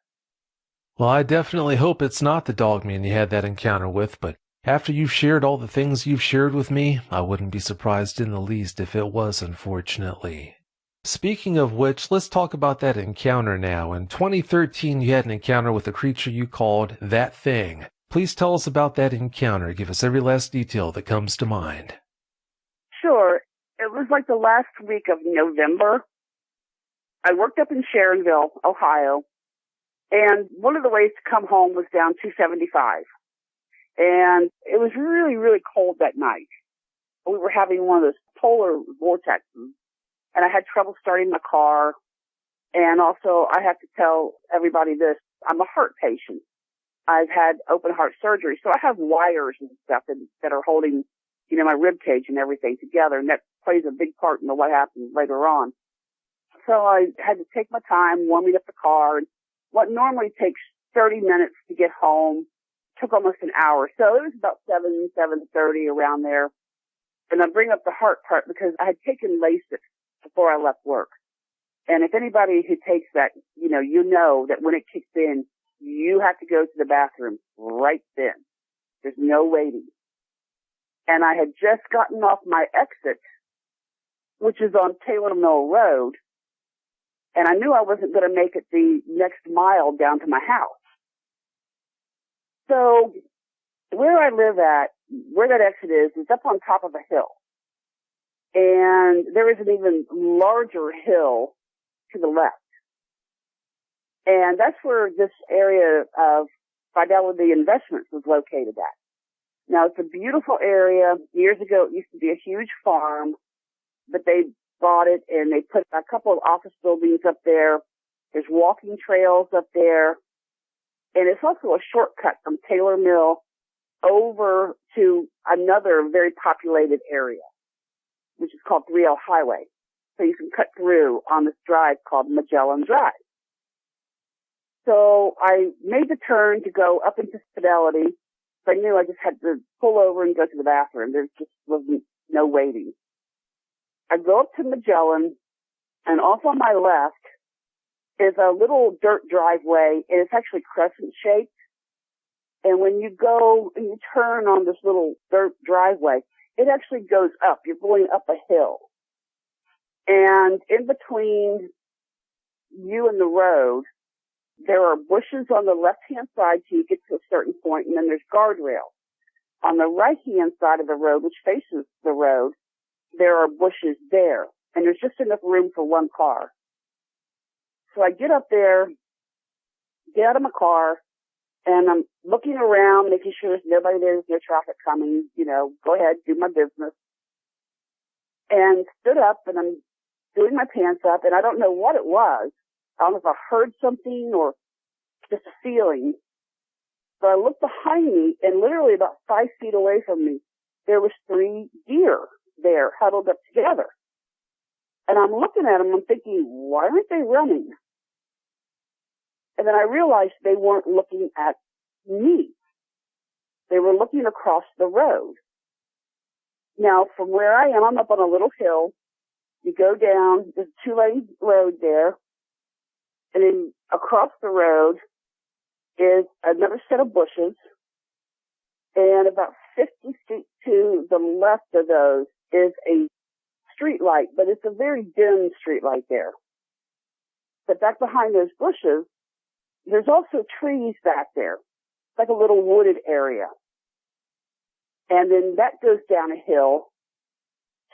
Well, I definitely hope it's not the dog man you had that encounter with, but after you've shared all the things you've shared with me, I wouldn't be surprised in the least if it was, unfortunately. Speaking of which, let's talk about that encounter now. In 2013, you had an encounter with a creature you called That Thing. Please tell us about that encounter. Give us every last detail that comes to mind. Sure. It was like the last week of November. I worked up in Sharonville, Ohio, and one of the ways to come home was down 275. And it was really, really cold that night. We were having one of those polar vortexes, and I had trouble starting my car. And also, I have to tell everybody this, I'm a heart patient. I've had open heart surgery, so I have wires and stuff that are holding, my rib cage and everything together, and that plays a big part in what happens later on. So I had to take my time warming up the car, and what normally takes 30 minutes to get home took almost an hour. So it was about 7:30 around there. And I bring up the heart part because I had taken Lasix before I left work. And if anybody who takes that, you know that when it kicks in, you have to go to the bathroom right then. There's no waiting. And I had just gotten off my exit which is on Taylor Mill Road. And I knew I wasn't going to make it the next mile down to my house. So where I live at, where that exit is up on top of a hill. And there is an even larger hill to the left. And that's where this area of Fidelity Investments was located at. Now, it's a beautiful area. Years ago, it used to be a huge farm, but they bought it and they put a couple of office buildings up there. There's walking trails up there. And it's also a shortcut from Taylor Mill over to another very populated area, which is called 3L Highway. So you can cut through on this drive called Magellan Drive. So I made the turn to go up into Fidelity. So I knew I just had to pull over and go to the bathroom. There just wasn't no waiting. I go up to Magellan, and off on my left is a little dirt driveway, and it's actually crescent shaped. And when you go and you turn on this little dirt driveway, it actually goes up. You're going up a hill. And in between you and the road, there are bushes on the left-hand side till you get to a certain point, and then there's guardrails. On the right-hand side of the road, which faces the road, there are bushes there, and there's just enough room for one car. So I get up there, get out of my car, and I'm looking around, making sure there's nobody there, there's no traffic coming, go ahead, do my business. And stood up, and I'm doing my pants up, and I don't know what it was. I don't know if I heard something or just a feeling. But I looked behind me, and literally about 5 feet away from me, there was 3 deer there huddled up together. And I'm looking at them, I'm thinking, why aren't they running? And then I realized they weren't looking at me. They were looking across the road. Now, from where I am, I'm up on a little hill. You go down, there's a 2-lane road there. And then across the road is another set of bushes. And about 50 feet to the left of those is a street light, but it's a very dim street light there. But back behind those bushes, there's also trees back there. It's like a little wooded area. And then that goes down a hill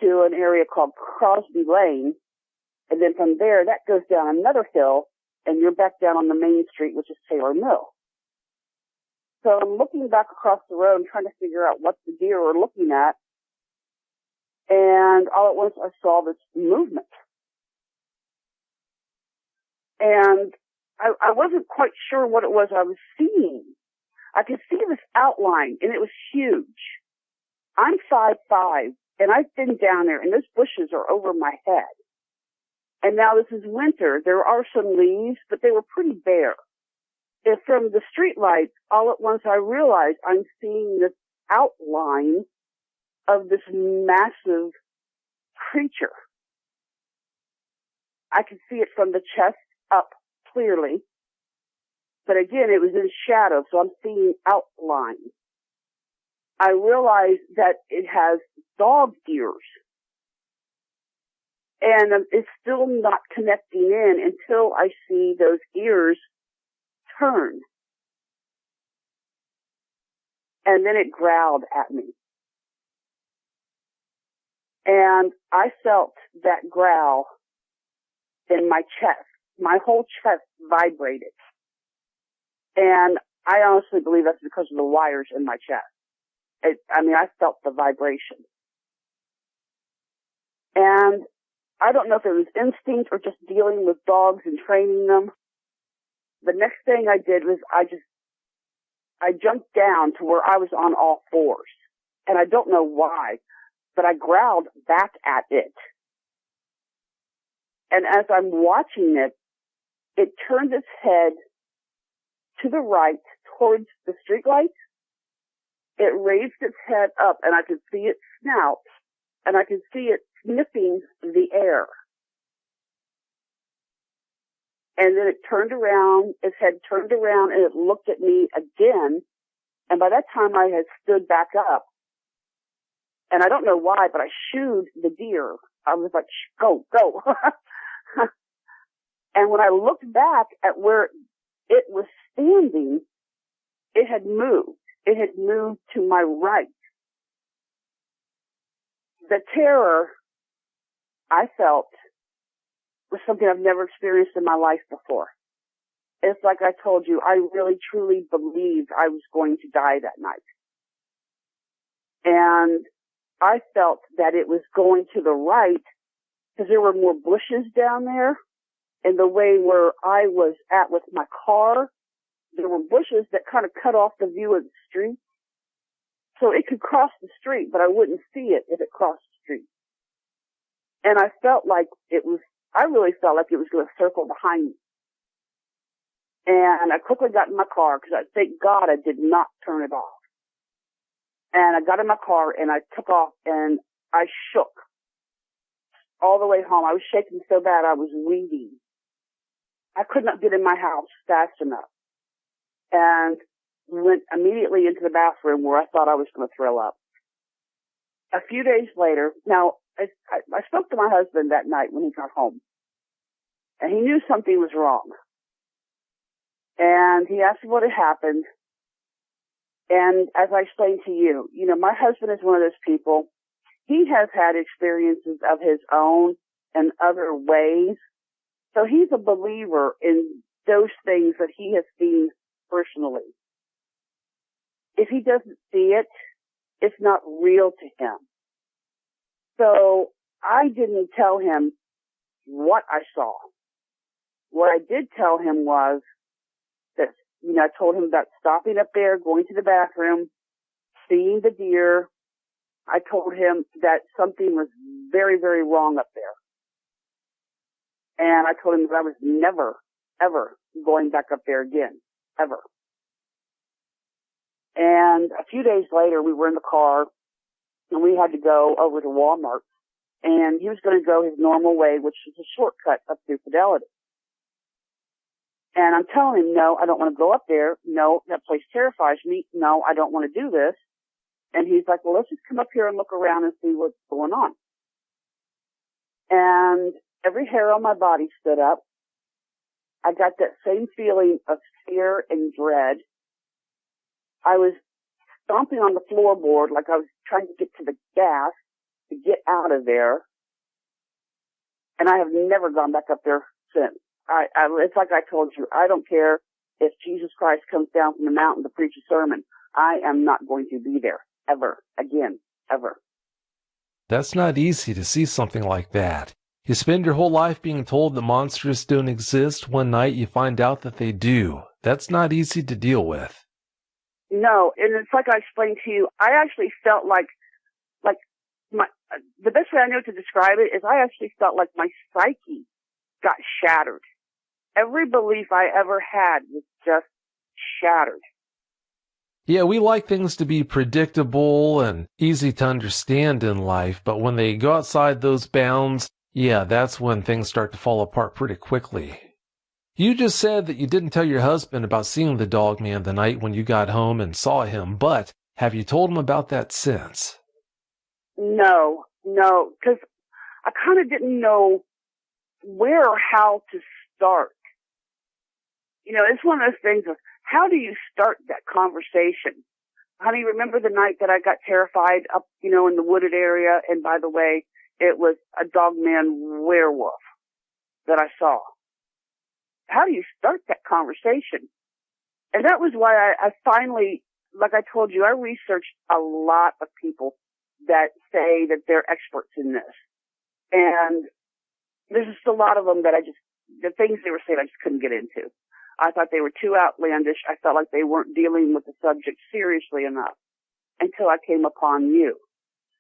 to an area called Crosby Lane. And then from there, that goes down another hill, and you're back down on the main street, which is Taylor Mill. So I'm looking back across the road and trying to figure out what the deer were looking at. And all at once I saw this movement. And I wasn't quite sure what it was I was seeing. I could see this outline, and it was huge. I'm 5'5", and I've been down there, and those bushes are over my head. And now this is winter. There are some leaves, but they were pretty bare. And from the street lights, all at once I realized I'm seeing this outline of this massive creature. I could see it from the chest up clearly. But again, it was in shadow, so I'm seeing outline. I realized that it has dog ears. And it's still not connecting in until I see those ears turn. And then it growled at me. And I felt that growl in my chest. My whole chest vibrated. And I honestly believe that's because of the wires in my chest. I felt the vibration. And I don't know if it was instinct or just dealing with dogs and training them. The next thing I did was I jumped down to where I was on all fours. And I don't know why, but I growled back at it. And as I'm watching it, it turned its head to the right towards the streetlight. It raised its head up, and I could see its snout, and I could see it sniffing the air. And then it turned around, its head turned around, and it looked at me again. And by that time, I had stood back up. And I don't know why, but I shooed the deer I was like, go. And when I looked back at where it was standing, it had moved. It had moved to my right. The terror I felt was something I've never experienced in my life before. It's like I told you, I really truly believed I was going to die that night. And I felt that it was going to the right because there were more bushes down there. And the way where I was at with my car, there were bushes that kind of cut off the view of the street. So it could cross the street, but I wouldn't see it if it crossed the street. And I really felt like it was going to circle behind me. And I quickly got in my car because thank God I did not turn it off. And I got in my car and I took off and I shook all the way home. I was shaking so bad I was weeping. I could not get in my house fast enough. And went immediately into the bathroom where I thought I was going to throw up. A few days later, now, I spoke to my husband that night when he got home. And he knew something was wrong. And he asked me what had happened. And as I explained to you, my husband is one of those people. He has had experiences of his own and other ways. So he's a believer in those things that he has seen personally. If he doesn't see it, it's not real to him. So I didn't tell him what I saw. What I did tell him was that, I told him about stopping up there, going to the bathroom, seeing the deer. I told him that something was very, very wrong up there. And I told him that I was never, ever going back up there again. Ever. And a few days later, we were in the car, and we had to go over to Walmart. And he was going to go his normal way, which is a shortcut up through Fidelity. And I'm telling him, no, I don't want to go up there. No, that place terrifies me. No, I don't want to do this. And he's like, well, let's just come up here and look around and see what's going on. And every hair on my body stood up. I got that same feeling of fear and dread. I was stomping on the floorboard like I was trying to get to the gas to get out of there. And I have never gone back up there since. It's like I told you, I don't care if Jesus Christ comes down from the mountain to preach a sermon. I am not going to be there ever again, ever. That's not easy to see something like that. You spend your whole life being told that monsters don't exist. One night you find out that they do. That's not easy to deal with. No, and it's like I explained to you, I actually felt like the best way I know to describe it is I actually felt like my psyche got shattered. Every belief I ever had was just shattered. Yeah, we like things to be predictable and easy to understand in life, but when they go outside those bounds, yeah, that's when things start to fall apart pretty quickly. You just said that you didn't tell your husband about seeing the dog man the night when you got home and saw him, but have you told him about that since? No, because I kind of didn't know where or how to start. It's one of those things of how do you start that conversation? Honey, remember the night that I got terrified up, in the wooded area? And by the way, it was a dogman werewolf that I saw. How do you start that conversation? And that was why I finally, like I told you, I researched a lot of people that say that they're experts in this. And there's just a lot of them that the things they were saying I just couldn't get into. I thought they were too outlandish. I felt like they weren't dealing with the subject seriously enough until I came upon you.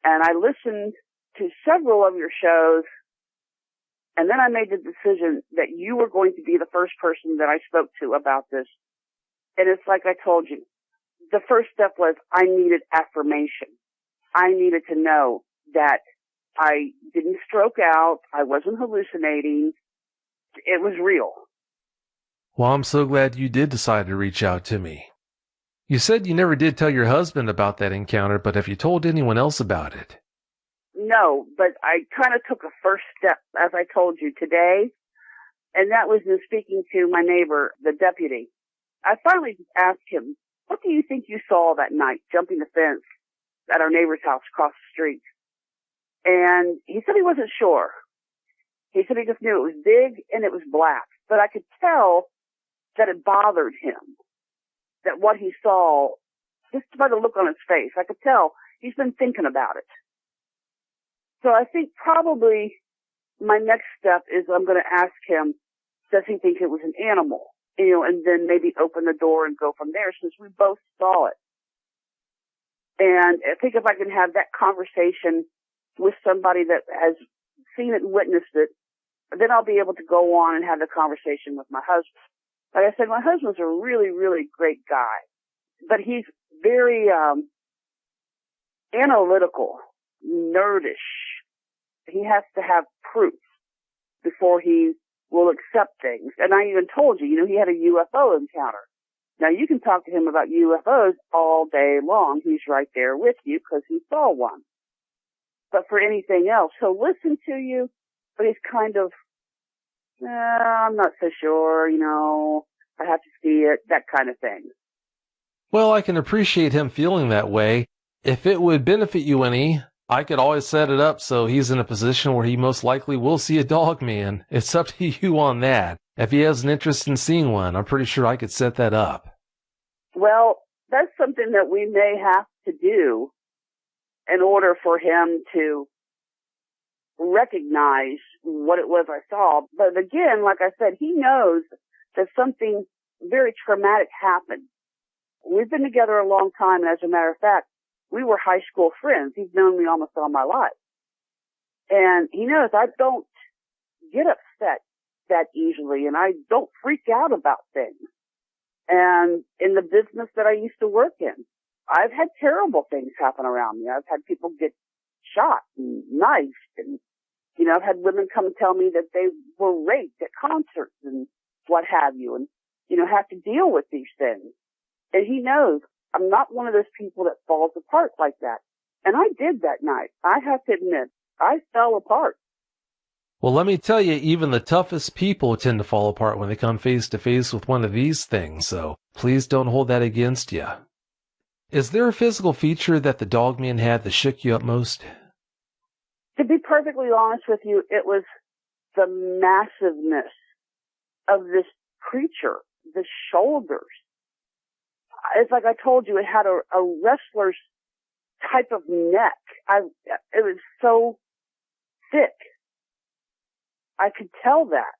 And I listened to several of your shows, and then I made the decision that you were going to be the first person that I spoke to about this. And it's like I told you, the first step was I needed affirmation. I needed to know that I didn't stroke out. I wasn't hallucinating. It was real. Well, I'm so glad you did decide to reach out to me. You said you never did tell your husband about that encounter, but have you told anyone else about it? No, but I kind of took a first step, as I told you today, and that was in speaking to my neighbor, the deputy. I finally asked him, what do you think you saw that night, jumping the fence at our neighbor's house across the street? And he said he wasn't sure. He said he just knew it was big and it was black, but I could tell that it bothered him, that what he saw, just by the look on his face, I could tell he's been thinking about it. So I think probably my next step is I'm going to ask him, does he think it was an animal? And then maybe open the door and go from there, since we both saw it. And I think if I can have that conversation with somebody that has seen it and witnessed it, then I'll be able to go on and have the conversation with my husband. Like I said, my husband's a really, really great guy, but he's very analytical, nerdish. He has to have proof before he will accept things. And I even told you, he had a UFO encounter. Now, you can talk to him about UFOs all day long. He's right there with you because he saw one. But for anything else, he'll listen to you, but he's kind of, I'm not so sure, I have to see it, that kind of thing. Well, I can appreciate him feeling that way. If it would benefit you any, I could always set it up so he's in a position where he most likely will see a dog man. It's up to you on that. If he has an interest in seeing one, I'm pretty sure I could set that up. Well, that's something that we may have to do in order for him to recognize what it was I saw. But again, like I said, he knows that something very traumatic happened. We've been together a long time, and as a matter of fact, we were high school friends. He's known me almost all my life. And he knows I don't get upset that easily, and I don't freak out about things. And in the business that I used to work in, I've had terrible things happen around me. I've had people get shot and knifed, and, I've had women come and tell me that they were raped at concerts and what have you, and, have to deal with these things. And he knows I'm not one of those people that falls apart like that. And I did that night. I have to admit, I fell apart. Well, let me tell you, even the toughest people tend to fall apart when they come face to face with one of these things, so please don't hold that against you. Is there a physical feature that the dogman had that shook you up most? To be perfectly honest with you, it was the massiveness of this creature, the shoulders. It's like I told you, it had a wrestler's type of neck. It was so thick. I could tell that.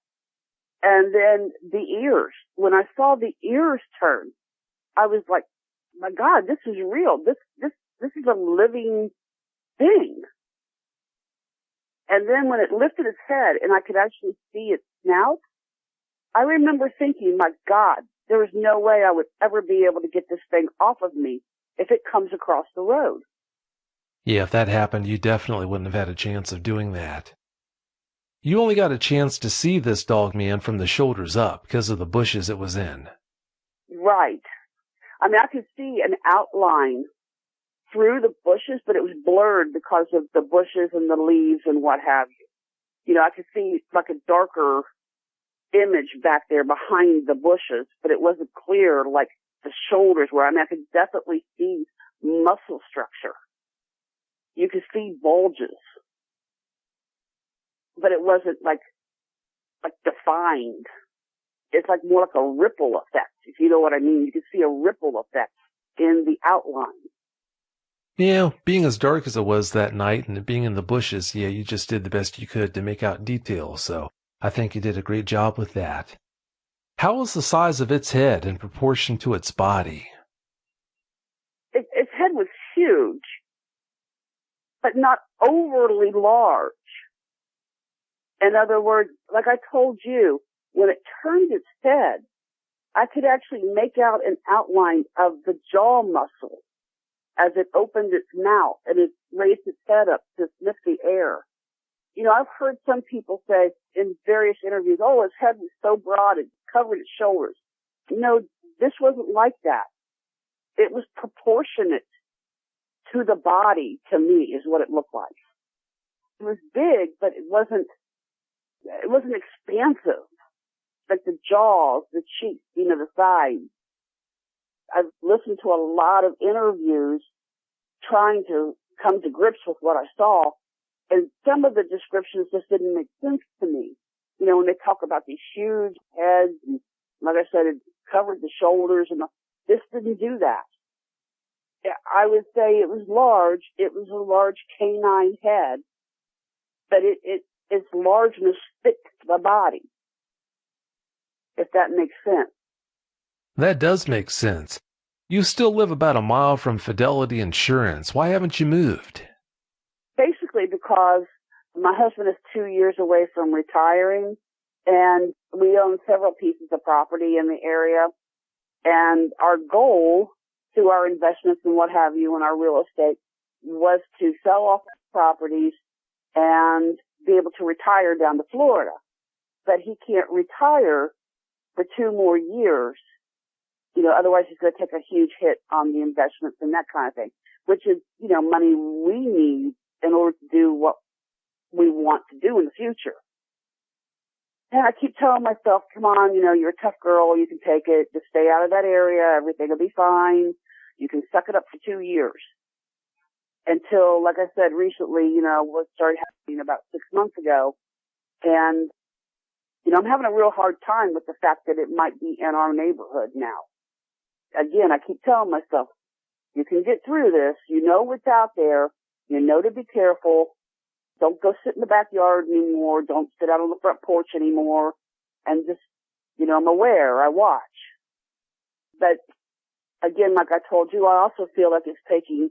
And then the ears. When I saw the ears turn, I was like, my God, this is real. This is a living thing. And then when it lifted its head and I could actually see its snout, I remember thinking, my God, there is no way I would ever be able to get this thing off of me if it comes across the road. Yeah, if that happened, you definitely wouldn't have had a chance of doing that. You only got a chance to see this dogman from the shoulders up because of the bushes it was in. Right. I mean, I could see an outline through the bushes, but it was blurred because of the bushes and the leaves and what have you. I could see like a darker image back there behind the bushes, but it wasn't clear like the shoulders were. I mean, I could definitely see muscle structure. You could see bulges, but it wasn't like defined. It's like more like a ripple effect, if you know what I mean. You could see a ripple effect in the outline. Yeah, being as dark as it was that night and being in the bushes, yeah, you just did the best you could to make out details, so I think you did a great job with that. How was the size of its head in proportion to its body? Its head was huge, but not overly large. In other words, like I told you, when it turned its head, I could actually make out an outline of the jaw muscle as it opened its mouth and it raised its head up to sniff the air. I've heard some people say in various interviews, oh, its head was so broad it covered its shoulders. No, this wasn't like that. It was proportionate to the body, to me, is what it looked like. It was big, but it wasn't expansive. Like the jaws, the cheeks, the sides. I've listened to a lot of interviews trying to come to grips with what I saw, and some of the descriptions just didn't make sense to me. When they talk about these huge heads, and like I said, it covered the shoulders, and this didn't do that. I would say it was large. It was a large canine head, but its largeness fit the body, if that makes sense. That does make sense. You still live about a mile from Fidelity Insurance. Why haven't you moved? Basically because my husband is 2 years away from retiring, and we own several pieces of property in the area. And our goal through our investments and what have you in our real estate was to sell off properties and be able to retire down to Florida. But he can't retire for 2 more years. Otherwise he's going to take a huge hit on the investments and that kind of thing, which is, money we need in order to do what we want to do in the future. And I keep telling myself, come on, you're a tough girl. You can take it. Just stay out of that area. Everything will be fine. You can suck it up for 2 years. Until, like I said, recently, what started happening about 6 months ago. And, I'm having a real hard time with the fact that it might be in our neighborhood now. Again, I keep telling myself, you can get through this. You know what's out there. You know to be careful. Don't go sit in the backyard anymore. Don't sit out on the front porch anymore. And just, I'm aware. I watch. But again, like I told you, I also feel like it's taking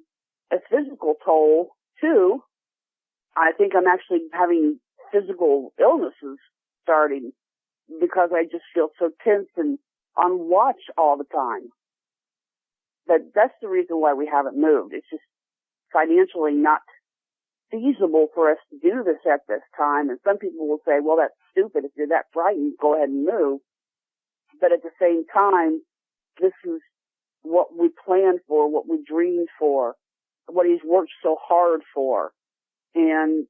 a physical toll too. I think I'm actually having physical illnesses starting because I just feel so tense and on watch all the time. But that's the reason why we haven't moved. It's just financially not feasible for us to do this at this time. And some people will say, well, that's stupid. If you're that frightened, go ahead and move. But at the same time, this is what we planned for, what we dreamed for, what he's worked so hard for. And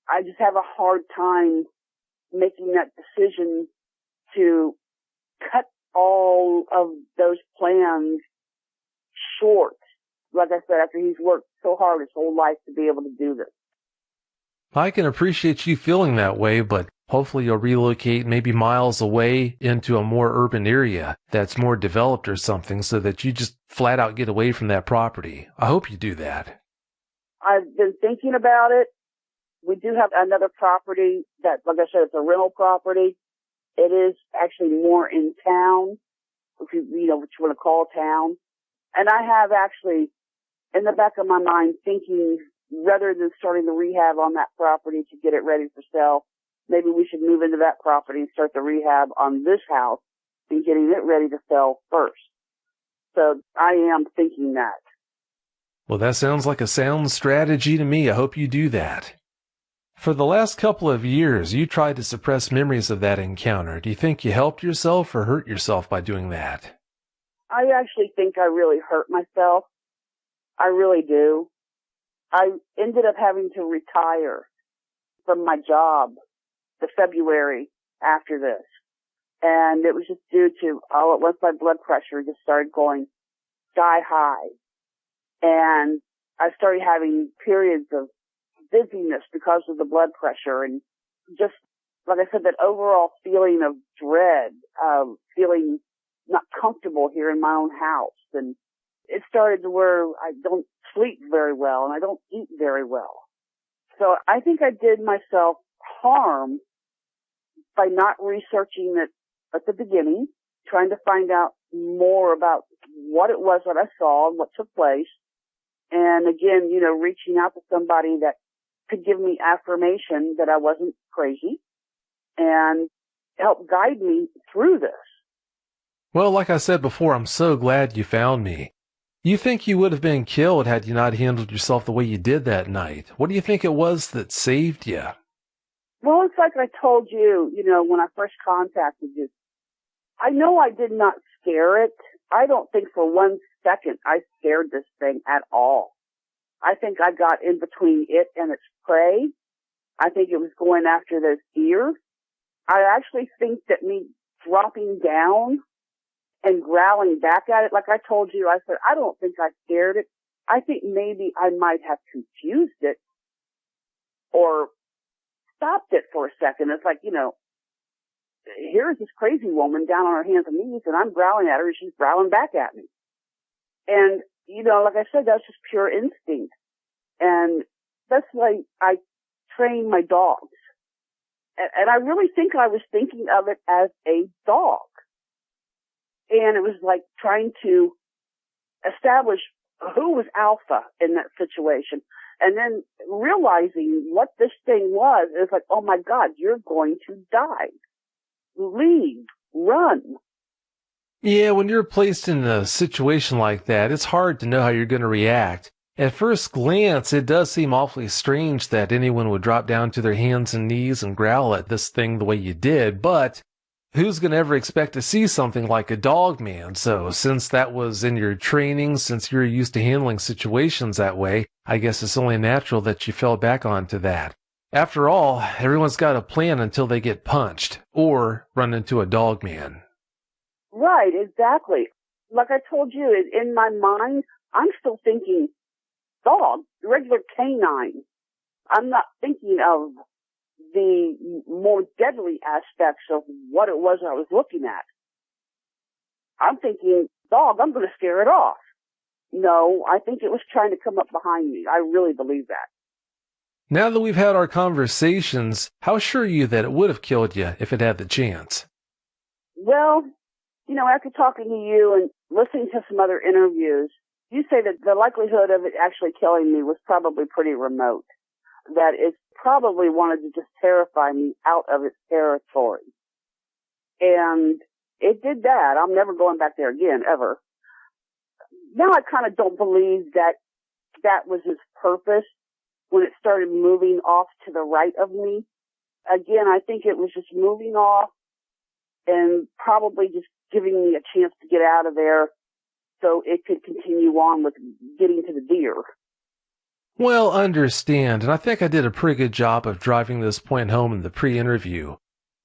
I just have a hard time making that decision to cut all of those plans short. Like I said, after he's worked so hard his whole life to be able to do this. I can appreciate you feeling that way, but hopefully you'll relocate maybe miles away into a more urban area that's more developed or something so that you just flat out get away from that property. I hope you do that. I've been thinking about it. We do have another property that, like I said, it's a rental property. It is actually more in town, if what you want to call town. And I have actually, in the back of my mind, thinking rather than starting the rehab on that property to get it ready for sale, maybe we should move into that property and start the rehab on this house and getting it ready to sell first. So I am thinking that. Well, that sounds like a sound strategy to me. I hope you do that. For the last couple of years, you tried to suppress memories of that encounter. Do you think you helped yourself or hurt yourself by doing that? I actually think I really hurt myself. I really do. I ended up having to retire from my job the February after this. And it was just due to all at once my blood pressure just started going sky high. And I started having periods of dizziness because of the blood pressure and just, like I said, that overall feeling of dread, feeling not comfortable here in my own house. And it started to where I don't sleep very well and I don't eat very well. So I think I did myself harm by not researching it at the beginning, trying to find out more about what it was that I saw and what took place. And again, reaching out to somebody that could give me affirmation that I wasn't crazy and help guide me through this. Well, like I said before, I'm so glad you found me. You think you would have been killed had you not handled yourself the way you did that night. What do you think it was that saved you? Well, it's like I told you, when I first contacted you. I know I did not scare it. I don't think for 1 second I scared this thing at all. I think I got in between it and its prey, I think it was going after those deer. I actually think that me dropping down and growling back at it, like I told you, I said, I don't think I scared it. I think maybe I might have confused it or stopped it for a second. It's like, here's this crazy woman down on her hands and knees, and I'm growling at her, and she's growling back at me. And, like I said, that's just pure instinct. And that's why I train my dogs. And I really think I was thinking of it as a dog. And it was like trying to establish who was alpha in that situation. And then realizing what this thing was, it's like, oh my God, you're going to die. Leave. Run. Yeah, when you're placed in a situation like that, it's hard to know how you're going to react. At first glance, it does seem awfully strange that anyone would drop down to their hands and knees and growl at this thing the way you did, but who's going to ever expect to see something like a dog man? So since that was in your training, since you're used to handling situations that way, I guess it's only natural that you fell back onto that. After all, everyone's got a plan until they get punched or run into a dog man. Right, exactly. Like I told you, in my mind, I'm still thinking dog, regular canine. I'm not thinking of the more deadly aspects of what it was I was looking at. I'm thinking, dog, I'm going to scare it off. No, I think it was trying to come up behind me. I really believe that. Now that we've had our conversations, how sure are you that it would have killed you if it had the chance? Well, after talking to you and listening to some other interviews, you say that the likelihood of it actually killing me was probably pretty remote. That it probably wanted to just terrify me out of its territory. And it did that. I'm never going back there again, ever. Now I kind of don't believe that that was its purpose when it started moving off to the right of me. Again, I think it was just moving off and probably just giving me a chance to get out of there so it could continue on with getting to the deer. Well, understand, and I think I did a pretty good job of driving this point home in the pre-interview.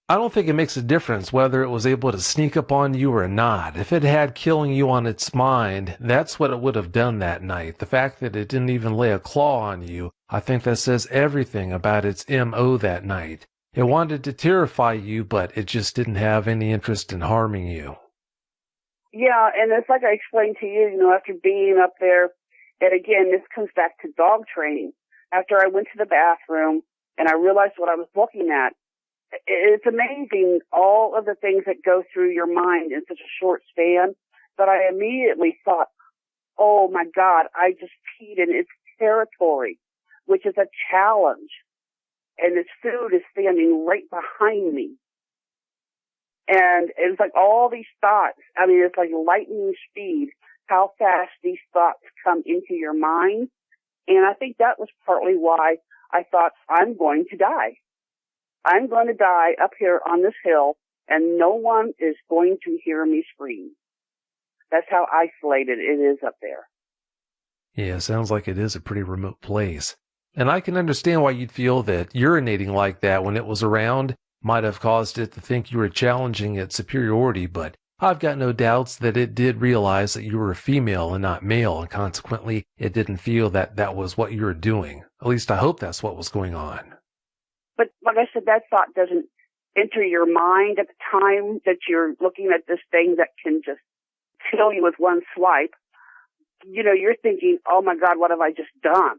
I don't think it makes a difference whether it was able to sneak up on you or not. If it had killing you on its mind, that's what it would have done that night. The fact that it didn't even lay a claw on you, I think that says everything about its M.O. that night. It wanted to terrify you, but it just didn't have any interest in harming you. Yeah, and it's like I explained to you, after being up there, and again, this comes back to dog training. After I went to the bathroom and I realized what I was looking at, it's amazing all of the things that go through your mind in such a short span. But I immediately thought, oh my God, I just peed in its territory, which is a challenge. And its food is standing right behind me. And it's like all these thoughts. I mean, it's like lightning speed, how fast these thoughts come into your mind. And I think that was partly why I thought, I'm going to die. I'm going to die up here on this hill, and no one is going to hear me scream. That's how isolated it is up there. Yeah, sounds like it is a pretty remote place. And I can understand why you'd feel that urinating like that when it was around might have caused it to think you were challenging its superiority, but I've got no doubts that it did realize that you were a female and not male, and consequently it didn't feel that that was what you were doing. At least I hope that's what was going on. But like I said, that thought doesn't enter your mind at the time that you're looking at this thing that can just kill you with one swipe. You're thinking, oh my God, what have I just done?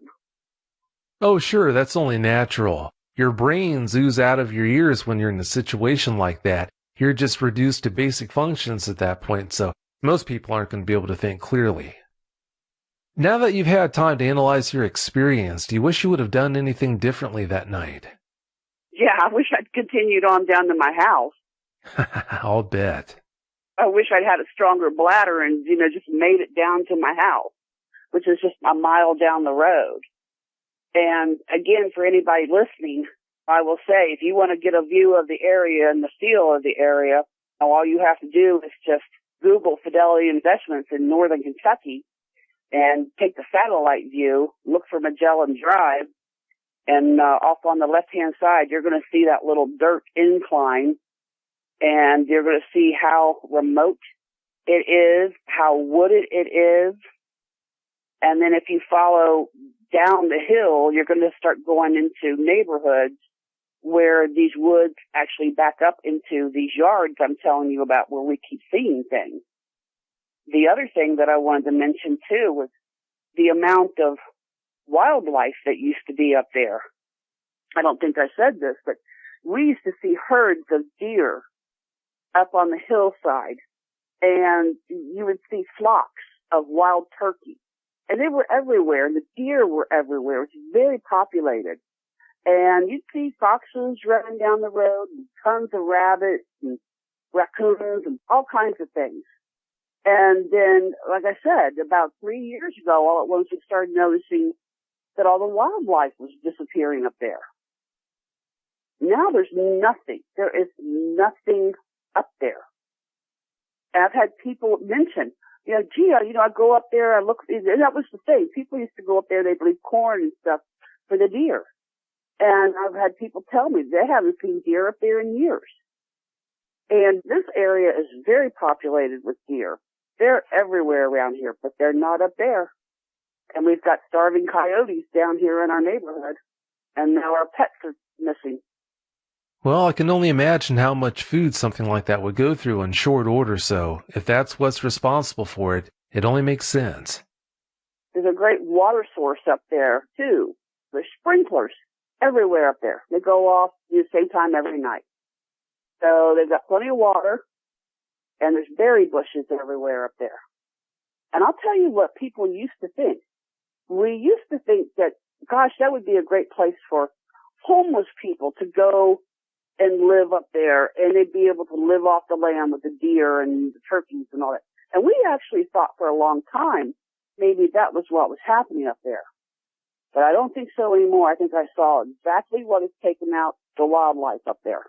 Oh, sure, that's only natural. Your brains ooze out of your ears when you're in a situation like that. You're just reduced to basic functions at that point, so most people aren't going to be able to think clearly. Now that you've had time to analyze your experience, do you wish you would have done anything differently that night? Yeah, I wish I'd continued on down to my house. I'll bet. I wish I'd had a stronger bladder and, just made it down to my house, which is just a mile down the road. And again, for anybody listening, I will say, if you want to get a view of the area and the feel of the area, all you have to do is just Google Fidelity Investments in northern Kentucky and take the satellite view, look for Magellan Drive, And off on the left-hand side, you're going to see that little dirt incline, and you're going to see how remote it is, how wooded it is. And then if you follow down the hill, you're going to start going into neighborhoods where these woods actually back up into these yards I'm telling you about where we keep seeing things. The other thing that I wanted to mention too was the amount of wildlife that used to be up there. I don't think I said this, but we used to see herds of deer up on the hillside, and you would see flocks of wild turkey. And they were everywhere, and the deer were everywhere. It was very populated. And you'd see foxes running down the road, and tons of rabbits and raccoons and all kinds of things. And then, like I said, about 3 years ago, all at once we started noticing that all the wildlife was disappearing up there. Now there's nothing. There is nothing up there. And I've had people mention, gee, I go up there, I look, and that was the thing. People used to go up there, they'd leave corn and stuff for the deer. And I've had people tell me they haven't seen deer up there in years. And this area is very populated with deer. They're everywhere around here, but they're not up there. And we've got starving coyotes down here in our neighborhood. And now our pets are missing. Well, I can only imagine how much food something like that would go through in short order, so if that's what's responsible for it, it only makes sense. There's a great water source up there, too. There's sprinklers everywhere up there. They go off at the same time every night. So they've got plenty of water, and there's berry bushes everywhere up there. And I'll tell you what people used to think. We used to think that, gosh, that would be a great place for homeless people to go and live up there, and they'd be able to live off the land with the deer and the turkeys and all that. And we actually thought for a long time maybe that was what was happening up there. But I don't think so anymore. I think I saw exactly what has taken out the wildlife up there.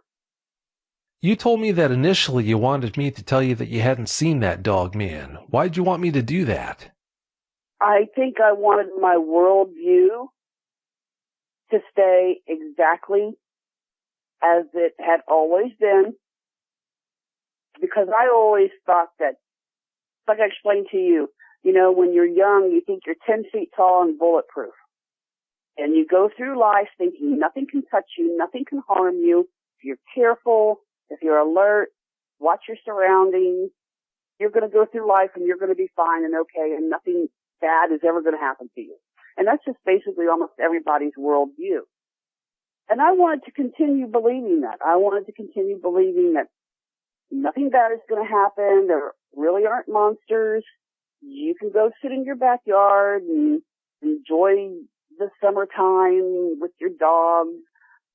You told me that initially you wanted me to tell you that you hadn't seen that dog man. Why'd you want me to do that? I think I wanted my worldview to stay exactly as it had always been, because I always thought that, like I explained to you, when you're young, you think you're 10 feet tall and bulletproof. And you go through life thinking nothing can touch you, nothing can harm you. If you're careful, if you're alert, watch your surroundings, you're going to go through life and you're going to be fine and okay, and nothing bad is ever going to happen to you. And that's just basically almost everybody's worldview. And I wanted to continue believing that. I wanted to continue believing that nothing bad is going to happen. There really aren't monsters. You can go sit in your backyard and enjoy the summertime with your dog,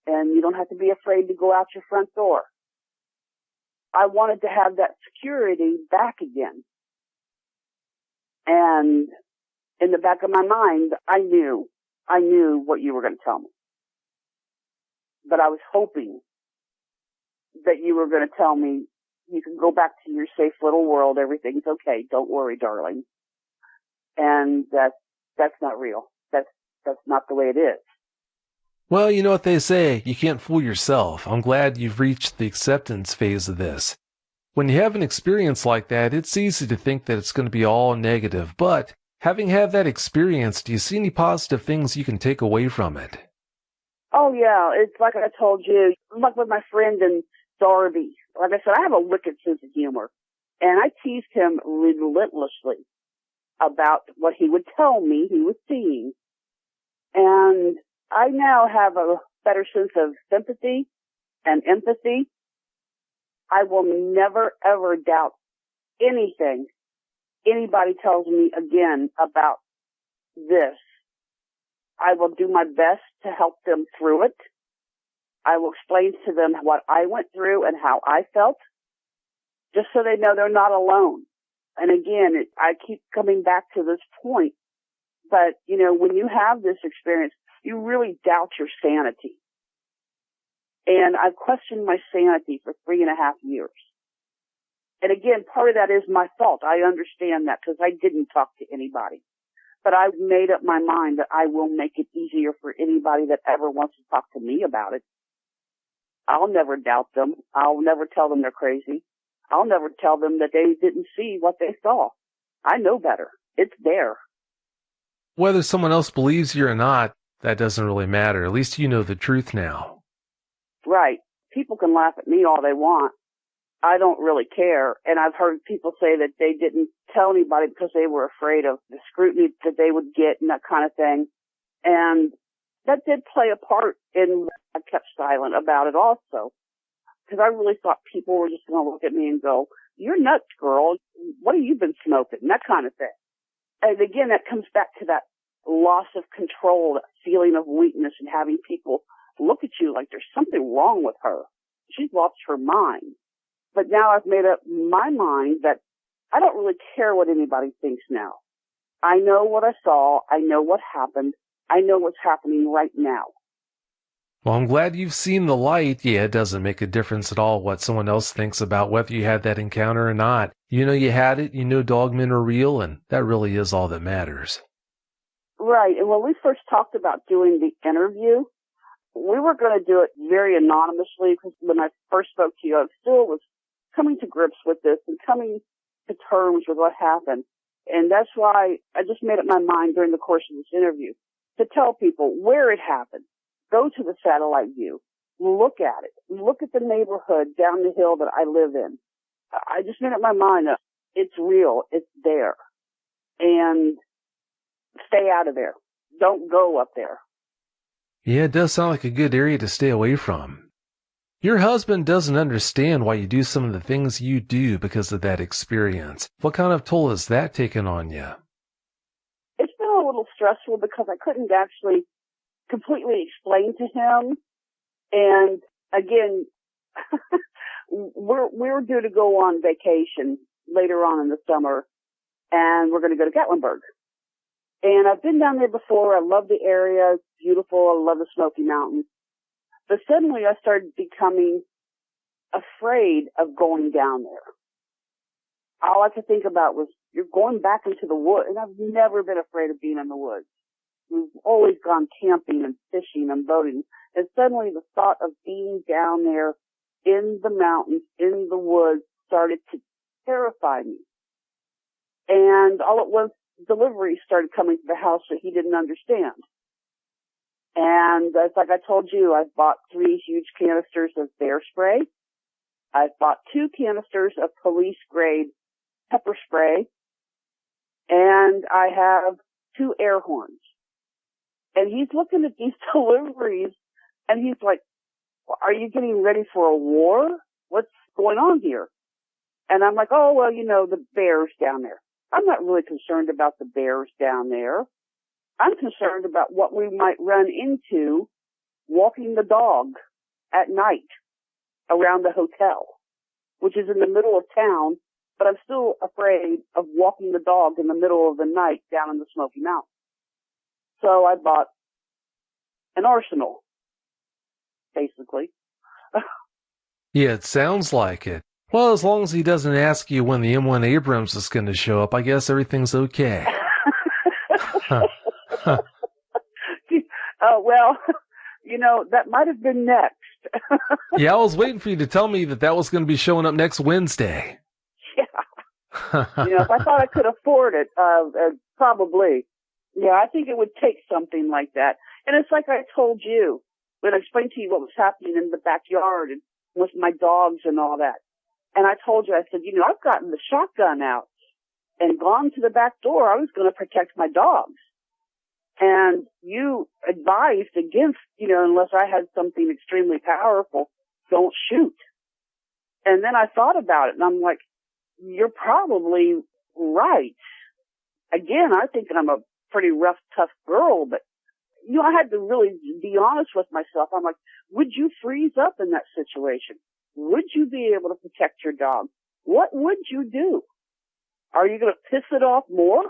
and you don't have to be afraid to go out your front door. I wanted to have that security back again. And in the back of my mind, I knew what you were going to tell me. But I was hoping that you were going to tell me you can go back to your safe little world. Everything's okay. Don't worry, darling. And that's not real. That's not the way it is. Well, you know what they say, you can't fool yourself. I'm glad you've reached the acceptance phase of this. When you have an experience like that, it's easy to think that it's going to be all negative, but having had that experience, do you see any positive things you can take away from it? Oh, yeah. It's like I told you, like with my friend in Darby. Like I said, I have a wicked sense of humor, and I teased him relentlessly about what he would tell me he was seeing. And I now have a better sense of sympathy and empathy. I will never, ever doubt anything anybody tells me again about this. I will do my best to help them through it. I will explain to them what I went through and how I felt, just so they know they're not alone. And again, I keep coming back to this point. But, when you have this experience, you really doubt your sanity. And I've questioned my sanity for 3.5 years. And again, part of that is my fault. I understand that because I didn't talk to anybody. But I've made up my mind that I will make it easier for anybody that ever wants to talk to me about it. I'll never doubt them. I'll never tell them they're crazy. I'll never tell them that they didn't see what they saw. I know better. It's there. Whether someone else believes you or not, that doesn't really matter. At least you know the truth now. Right. People can laugh at me all they want. I don't really care. And I've heard people say that they didn't tell anybody because they were afraid of the scrutiny that they would get and that kind of thing. And that did play a part in I kept silent about it also. Because I really thought people were just going to look at me and go, "You're nuts, girl. What have you been smoking?" And that kind of thing. And again, that comes back to that loss of control, that feeling of weakness, and having people look at you like there's something wrong with her. She's lost her mind. But now I've made up my mind that I don't really care what anybody thinks now. I know what I saw. I know what happened. I know what's happening right now. Well, I'm glad you've seen the light. Yeah, it doesn't make a difference at all what someone else thinks about whether you had that encounter or not. You know you had it, you know dogmen are real, and that really is all that matters. Right. And when we first talked about doing the interview, we were going to do it very anonymously because when I first spoke to you, I still was coming to grips with this and coming to terms with what happened. And that's why I just made up my mind during the course of this interview to tell people where it happened. Go to the satellite view. Look at it. Look at the neighborhood down the hill that I live in. I just made up my mind that it's real. It's there. And stay out of there. Don't go up there. Yeah, it does sound like a good area to stay away from. Your husband doesn't understand why you do some of the things you do because of that experience. What kind of toll has that taken on you? It's been a little stressful because I couldn't actually completely explain to him. And again, we're due to go on vacation later on in the summer, and we're going to go to Gatlinburg. And I've been down there before. I love the area. It's beautiful. I love the Smoky Mountains. But suddenly I started becoming afraid of going down there. All I could think about was, you're going back into the woods. And I've never been afraid of being in the woods. We've always gone camping and fishing and boating. And suddenly the thought of being down there in the mountains, in the woods, started to terrify me. And all at once, deliveries started coming to the house that he didn't understand. And it's like I told you, I've bought 3 huge canisters of bear spray. I've bought 2 canisters of police grade pepper spray. And I have 2 air horns. And he's looking at these deliveries and he's like, "Are you getting ready for a war? What's going on here?" And I'm like, "Oh, well, the bears down there." I'm not really concerned about the bears down there. I'm concerned about what we might run into walking the dog at night around the hotel, which is in the middle of town, but I'm still afraid of walking the dog in the middle of the night down in the Smoky Mountains. So I bought an arsenal, basically. Yeah, it sounds like it. Well, as long as he doesn't ask you when the M1 Abrams is going to show up, I guess everything's okay. Well, that might have been next. Yeah, I was waiting for you to tell me that was going to be showing up next Wednesday. Yeah. If I thought I could afford it, probably. Yeah, I think it would take something like that. And it's like I told you when I explained to you what was happening in the backyard and with my dogs and all that. And I told you, I said, I've gotten the shotgun out and gone to the back door. I was going to protect my dogs. And you advised against, unless I had something extremely powerful, don't shoot. And then I thought about it and I'm like, you're probably right. Again, I think I'm a pretty rough, tough girl, but I had to really be honest with myself. I'm like, would you freeze up in that situation? Would you be able to protect your dog? What would you do? Are you going to piss it off more?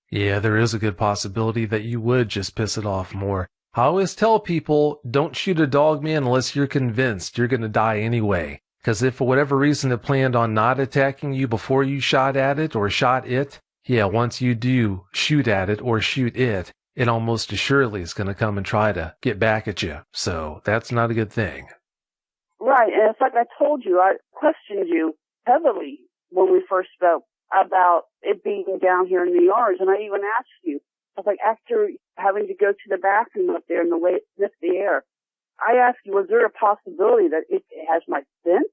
Yeah, there is a good possibility that you would just piss it off more. I always tell people, don't shoot a dog, man, unless you're convinced you're going to die anyway. Because if for whatever reason it planned on not attacking you before you shot at it or shot it, yeah, once you do shoot at it or shoot it, it almost assuredly is going to come and try to get back at you. So that's not a good thing. Right, and it's like I told you, I questioned you heavily when we first spoke about it being down here in the yards, and I even asked you, I was like, after having to go to the bathroom up there and the way it sniffed the air, I asked you, was there a possibility that it has my scent?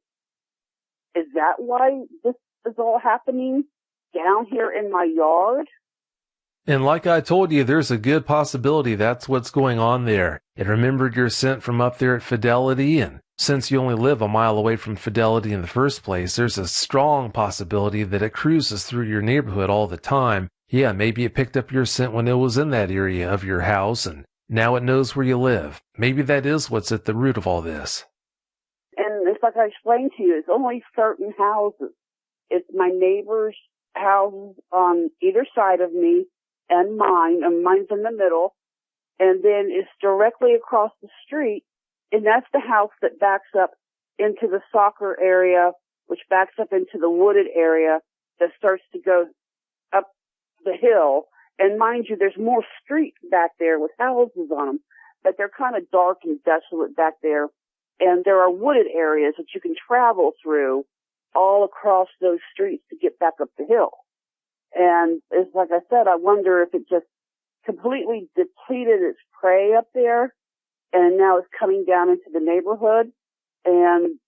Is that why this is all happening down here in my yard? And like I told you, there's a good possibility that's what's going on there. It remembered your scent from up there at Fidelity, and since you only live a mile away from Fidelity in the first place, there's a strong possibility that it cruises through your neighborhood all the time. Yeah, maybe it picked up your scent when it was in that area of your house, and now it knows where you live. Maybe that is what's at the root of all this. And it's like I explained to you, it's only certain houses. It's my neighbor's houses on either side of me and mine, and mine's in the middle, and then it's directly across the street, and that's the house that backs up into the soccer area, which backs up into the wooded area that starts to go up the hill. And mind you, there's more streets back there with houses on them, but they're kind of dark and desolate back there. And there are wooded areas that you can travel through all across those streets to get back up the hill. And it's like I said, I wonder if it just completely depleted its prey up there, and now it's coming down into the neighborhood and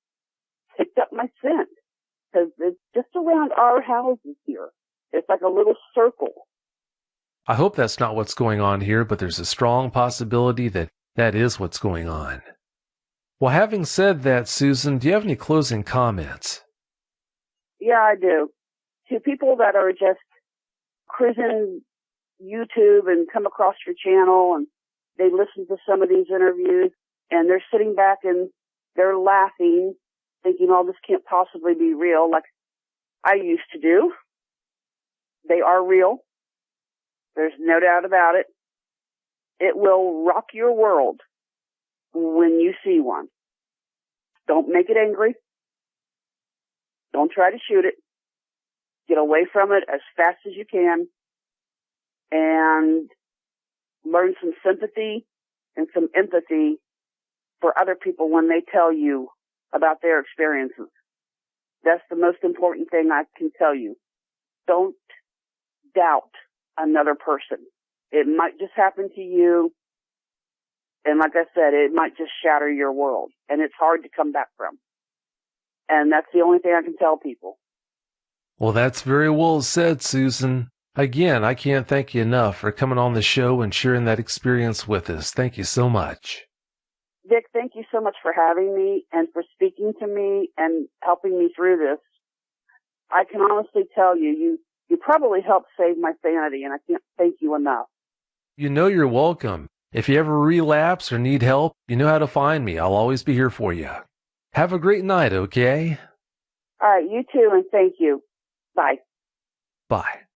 picked up my scent. Because it's just around our houses here. It's like a little circle. I hope that's not what's going on here, but there's a strong possibility that that is what's going on. Well, having said that, Susan, do you have any closing comments? Yeah, I do. To people that are just cruising YouTube and come across your channel and they listen to some of these interviews and they're sitting back and they're laughing, thinking, oh, this can't possibly be real, like I used to do. They are real. There's no doubt about it. It will rock your world when you see one. Don't make it angry. Don't try to shoot it. Get away from it as fast as you can and learn some sympathy and some empathy for other people when they tell you about their experiences. That's the most important thing I can tell you. Don't doubt another person. It might just happen to you, and like I said, it might just shatter your world, and it's hard to come back from. And that's the only thing I can tell people. Well, that's very well said, Susan. Again, I can't thank you enough for coming on the show and sharing that experience with us. Thank you so much. Dick, thank you so much for having me and for speaking to me and helping me through this. I can honestly tell you, you probably helped save my sanity, and I can't thank you enough. You know you're welcome. If you ever relapse or need help, you know how to find me. I'll always be here for you. Have a great night, okay? All right, you too, and thank you. Bye. Bye.